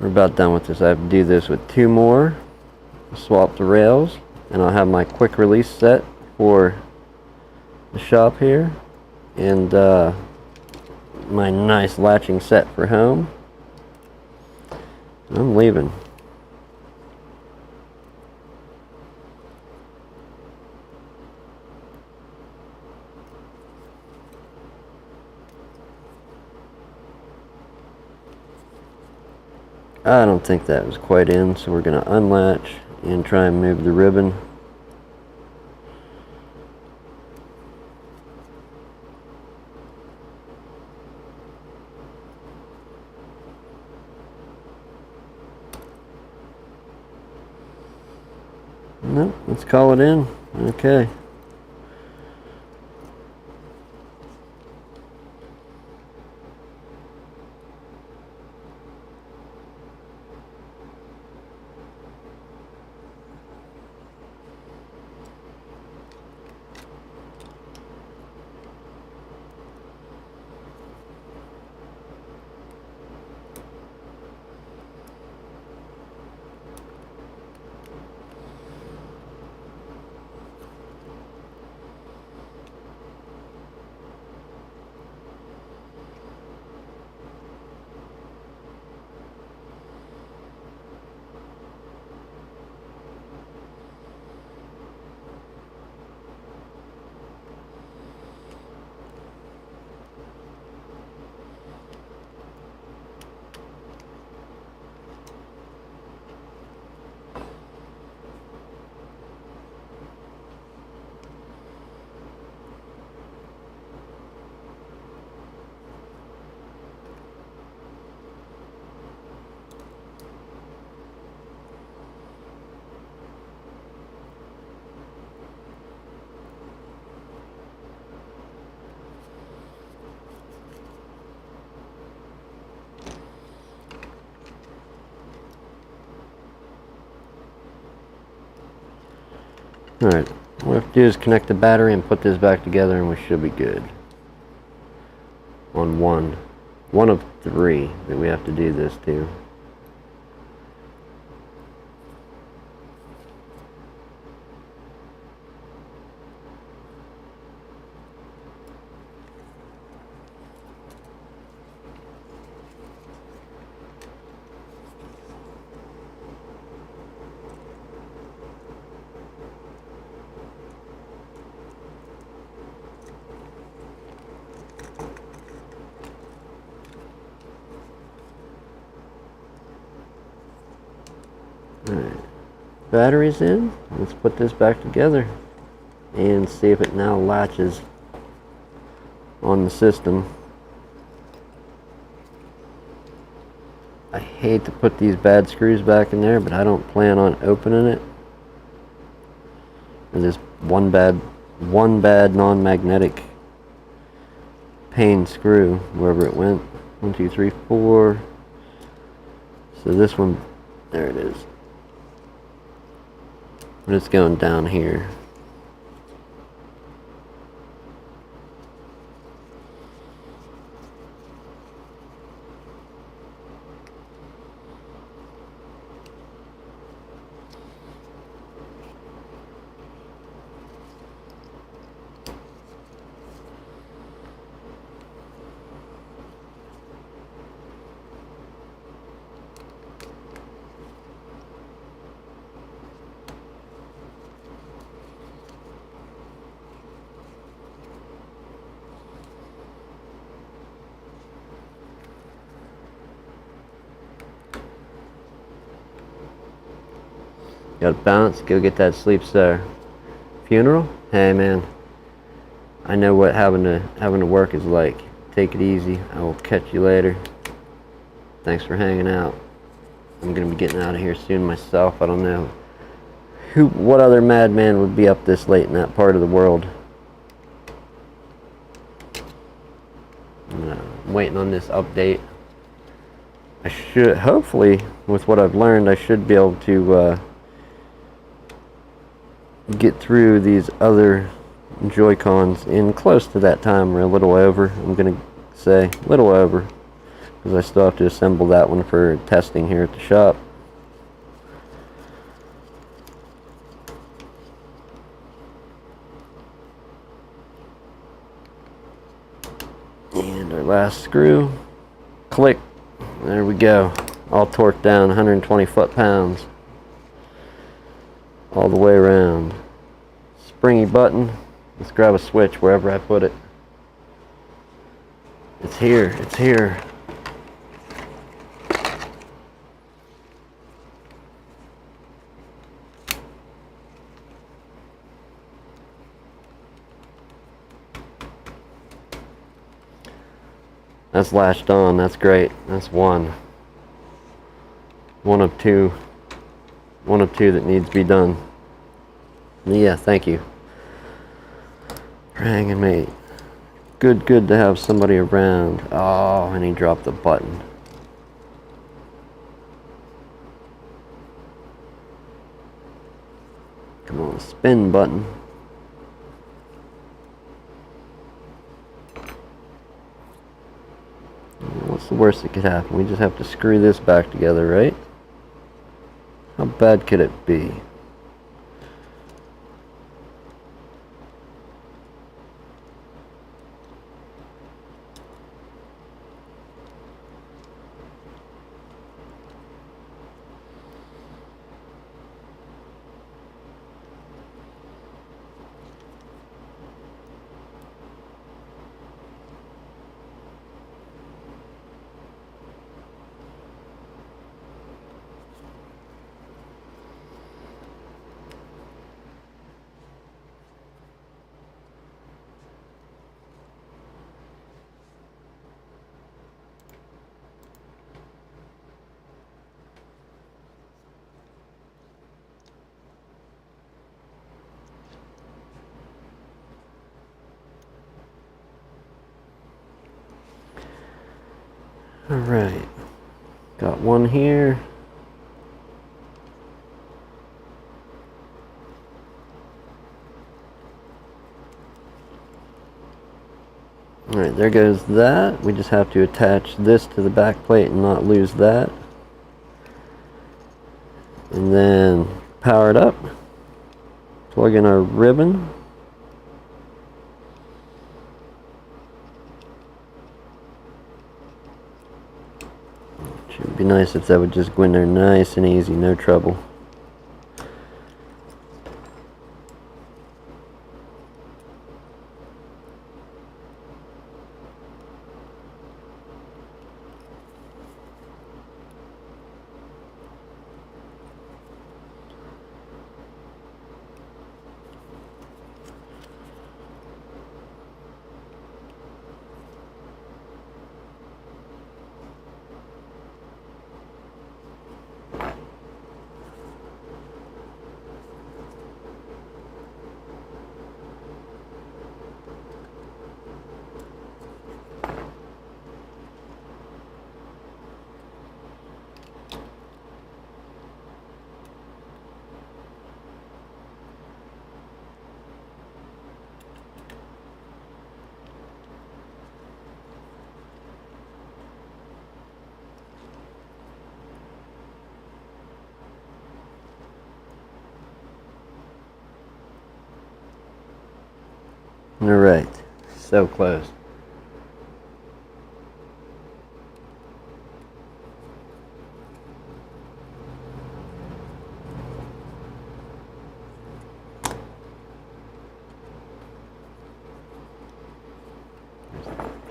We're about done with this. I have to do this with two more. Swap the rails. And I'll have my quick release set for the shop here. And my nice latching set for home. I'm leaving. I don't think that was quite in, so we're going to unlatch and try and move the ribbon. Nope, let's call it in. Okay. Alright, what we have to do is connect the battery and put this back together and we should be good. On one of 3 that we have to do this to. Alright, batteries in. Let's put this back together and see if it now latches on the system. I hate to put these bad screws back in there, but I don't plan on opening it. There's this one bad non-magnetic pane screw wherever it went. 1, 2, 3, 4. So this one, there it is. But it's going down here. Got to bounce, go get that sleep star. Funeral? Hey man, I know what having to work is like. Take it easy. I will catch you later. Thanks for hanging out. I'm gonna be getting out of here soon myself. I don't know what other madman would be up this late in that part of the world. I'm waiting on this update. I should, hopefully, with what I've learned, I should be able to get through these other Joy-Cons in close to that time, or a little over. I'm gonna say a little over, because I still have to assemble that one for testing here at the shop. And our last screw, click, there we go, all torqued down, 120 foot-pounds. All the way around. Springy button. Let's grab a switch wherever I put it. It's here. It's here. That's latched on. That's great. That's one. One of two. One of two that needs to be done. Yeah, thank you for hanging, mate. Good to have somebody around. Oh, and he dropped the button. Come on, spin button. What's the worst that could happen? We just have to screw this back together, right? How bad could it be? Alright, got one here. Alright, there goes that. We just have to attach this to the back plate and not lose that. And then power it up. Plug in our ribbon. Should be nice if that would just go in there nice and easy, no trouble. Alright, so close.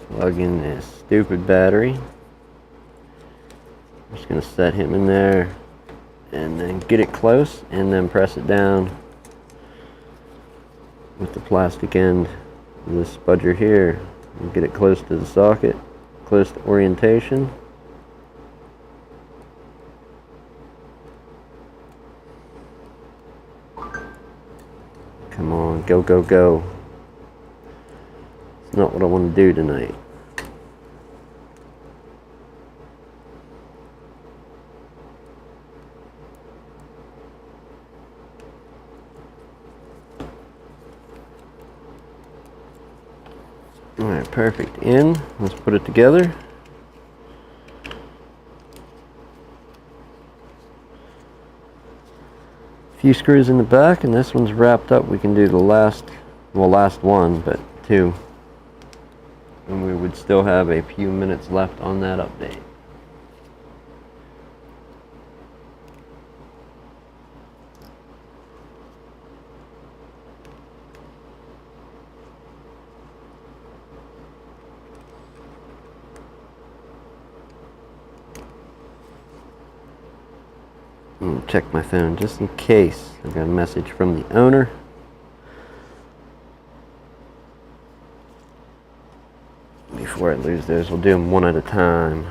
Plug in this stupid battery. I'm just going to set him in there and then get it close and then press it down with the plastic end of this spudger here and get it close to the socket, close to orientation. Come on, go, go, go. It's not what I want to do tonight. Alright, perfect. In. Let's put it together. A few screws in the back, and this one's wrapped up. We can do the last one, but two. And we would still have a few minutes left on that update. Check my phone just in case I got a message from the owner. Before before I lose those. We'll do them one at a time.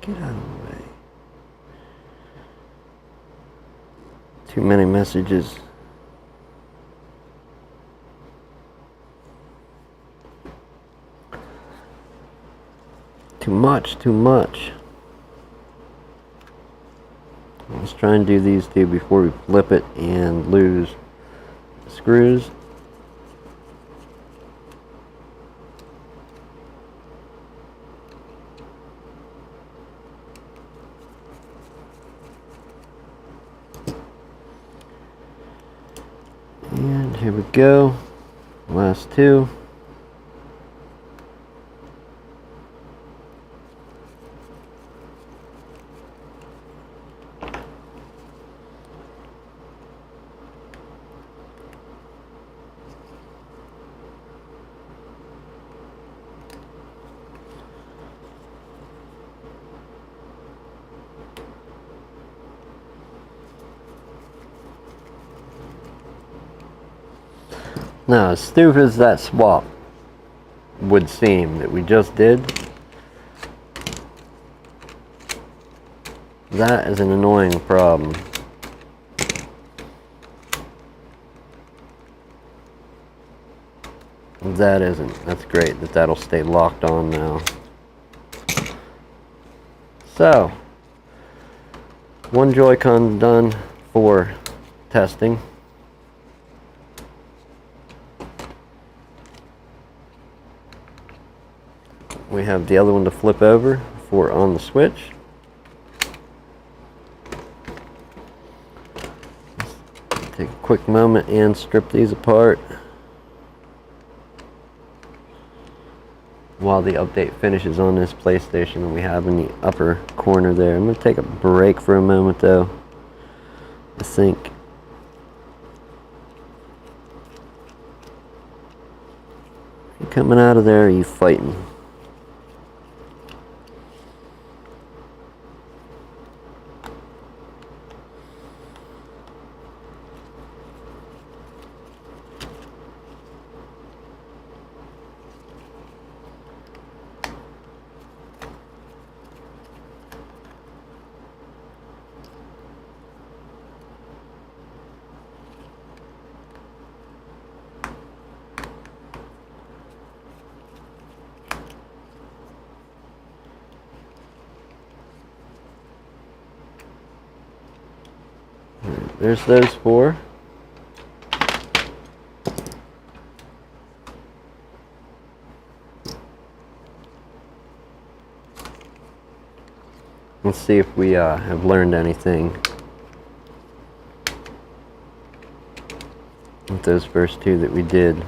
Get out of the way. Too many messages. Too much. Let's try and do these two before we flip it and lose screws. And here we go. Last two. Now, as stupid as that swap would seem that we just did, that is an annoying problem. That isn't. That's great that that'll stay locked on now. So, one Joy-Con done for testing. We have the other one to flip over for on the switch. Let's take a quick moment and strip these apart while the update finishes on this PlayStation that we have in the upper corner there. I'm going to take a break for a moment though. I think you coming out of there, or are you fighting? There's those four. Let's see if we have learned anything with those first two that we did.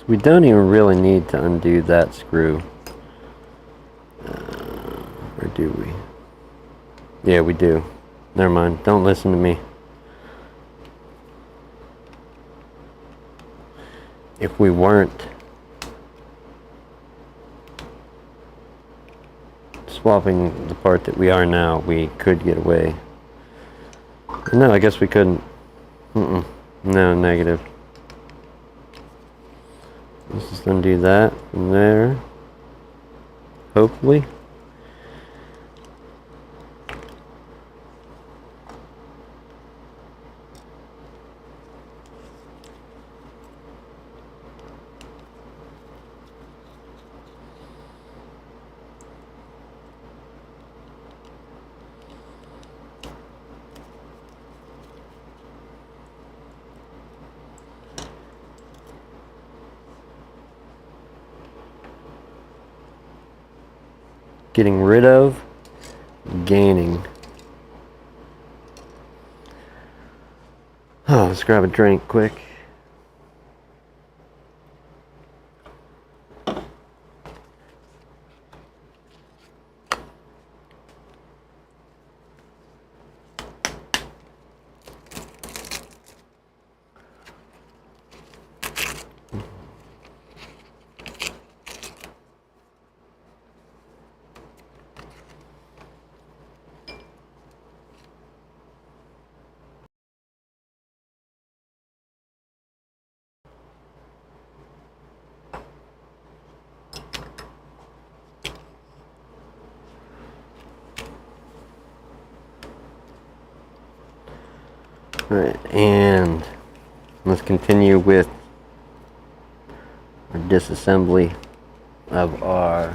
We don't even really need to undo that screw. Or do we? Yeah, we do. Never mind. Don't listen to me. If we weren't swapping the part that we are now, we could get away. No, I guess we couldn't. No, negative. Let's just undo that from there. Hopefully. Getting rid of, gaining. Oh, let's grab a drink quick. Alright, and let's continue with our disassembly of our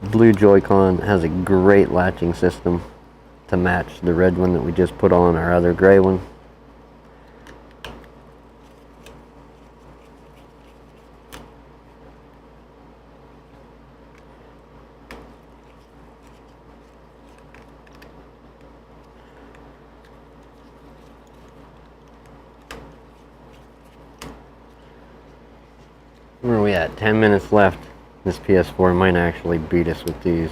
blue Joy-Con. It has a great latching system to match the red one that we just put on our other gray one. Where are we at? 10 minutes left. This PS4 might actually beat us with these.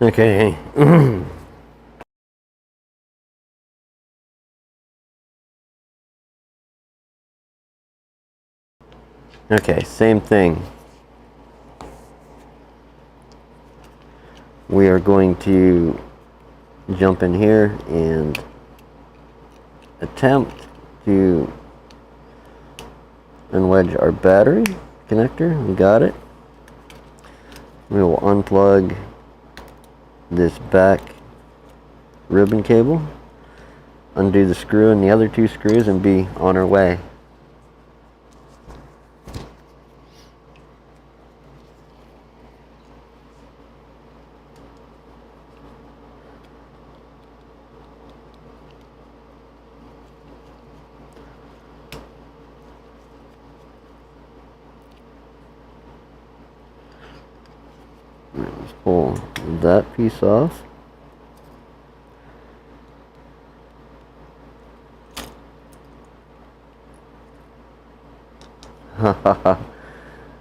Okay. Okay, same thing. We are going to jump in here and attempt to unwedge our battery connector. We got it. We will unplug this back ribbon cable, undo the screw and the other two screws, and be on our way. Let's pull that piece off.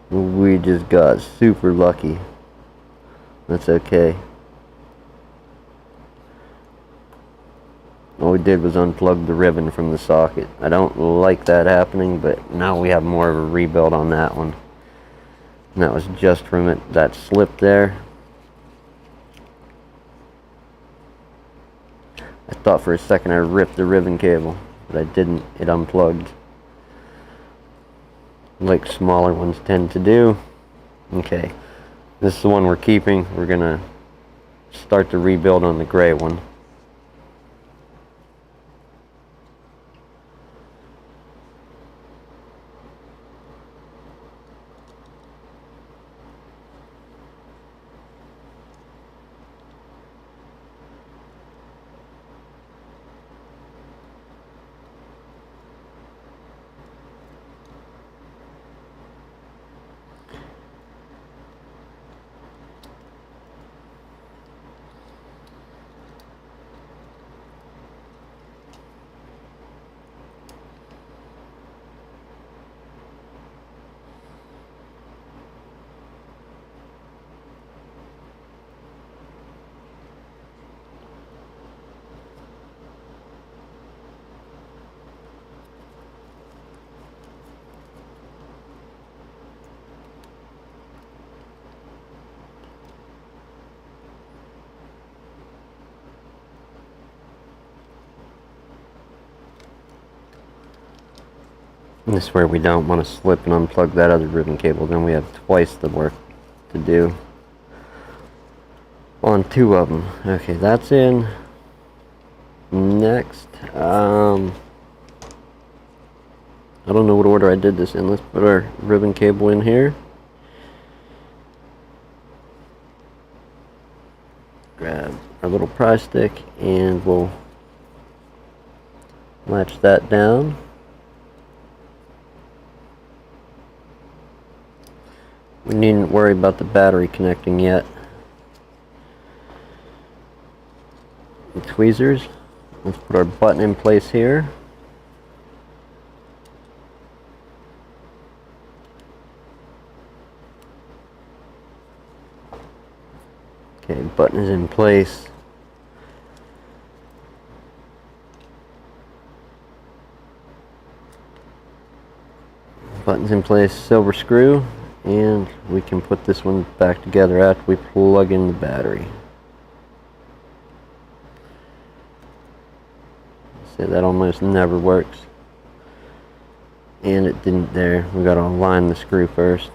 We just got super lucky. That's okay. All we did was unplug the ribbon from the socket. I don't like that happening, but now we have more of a rebuild on that one. And that was just from it, that slip there. I thought for a second I ripped the ribbon cable, but I didn't. It unplugged. Like smaller ones tend to do. Okay, this is the one we're keeping. We're gonna start the rebuild on the gray one. And this is where we don't want to slip and unplug that other ribbon cable. Then we have twice the work to do on two of them. Okay, that's in. Next, I don't know what order I did this in. Let's put our ribbon cable in here. Grab our little pry stick and we'll latch that down. We needn't worry about the battery connecting yet. The tweezers. Let's put our button in place here. Okay, button is in place. Button's in place, silver screw, and we can put this one back together after we plug in the battery. See, that almost never works. And it didn't there. We gotta align the screw first.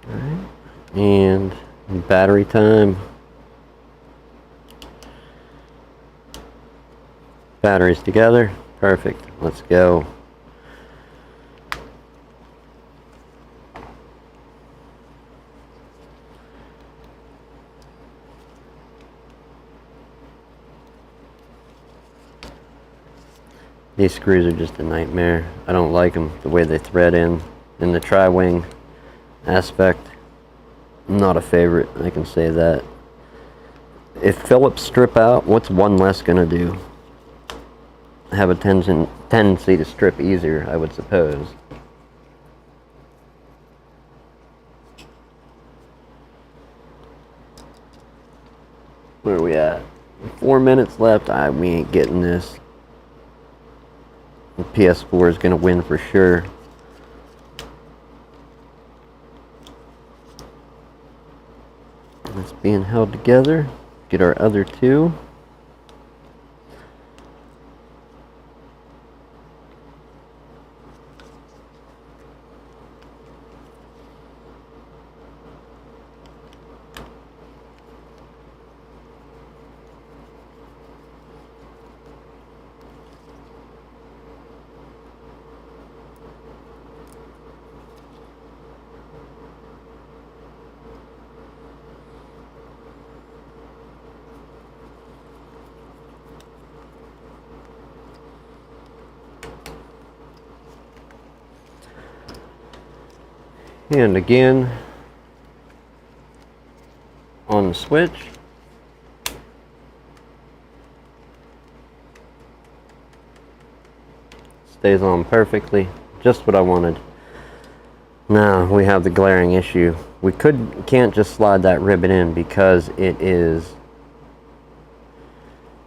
Alright. And battery time. Batteries together. Perfect. Let's go. These screws are just a nightmare. I don't like them the way they thread in the tri-wing aspect. Not a favorite, I can say that. If Phillips strip out, what's one less gonna do? Have a tendency to strip easier, I would suppose. Where are we at? 4 minutes left. We ain't getting this. The PS4 is gonna win for sure. It's being held together. Get our other two. And again, on the switch. Stays on perfectly, just what I wanted. Now we have the glaring issue. We can't just slide that ribbon in because it is,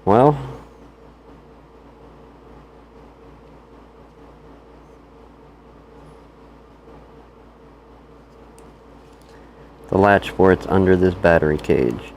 well, the latch for it's under this battery cage.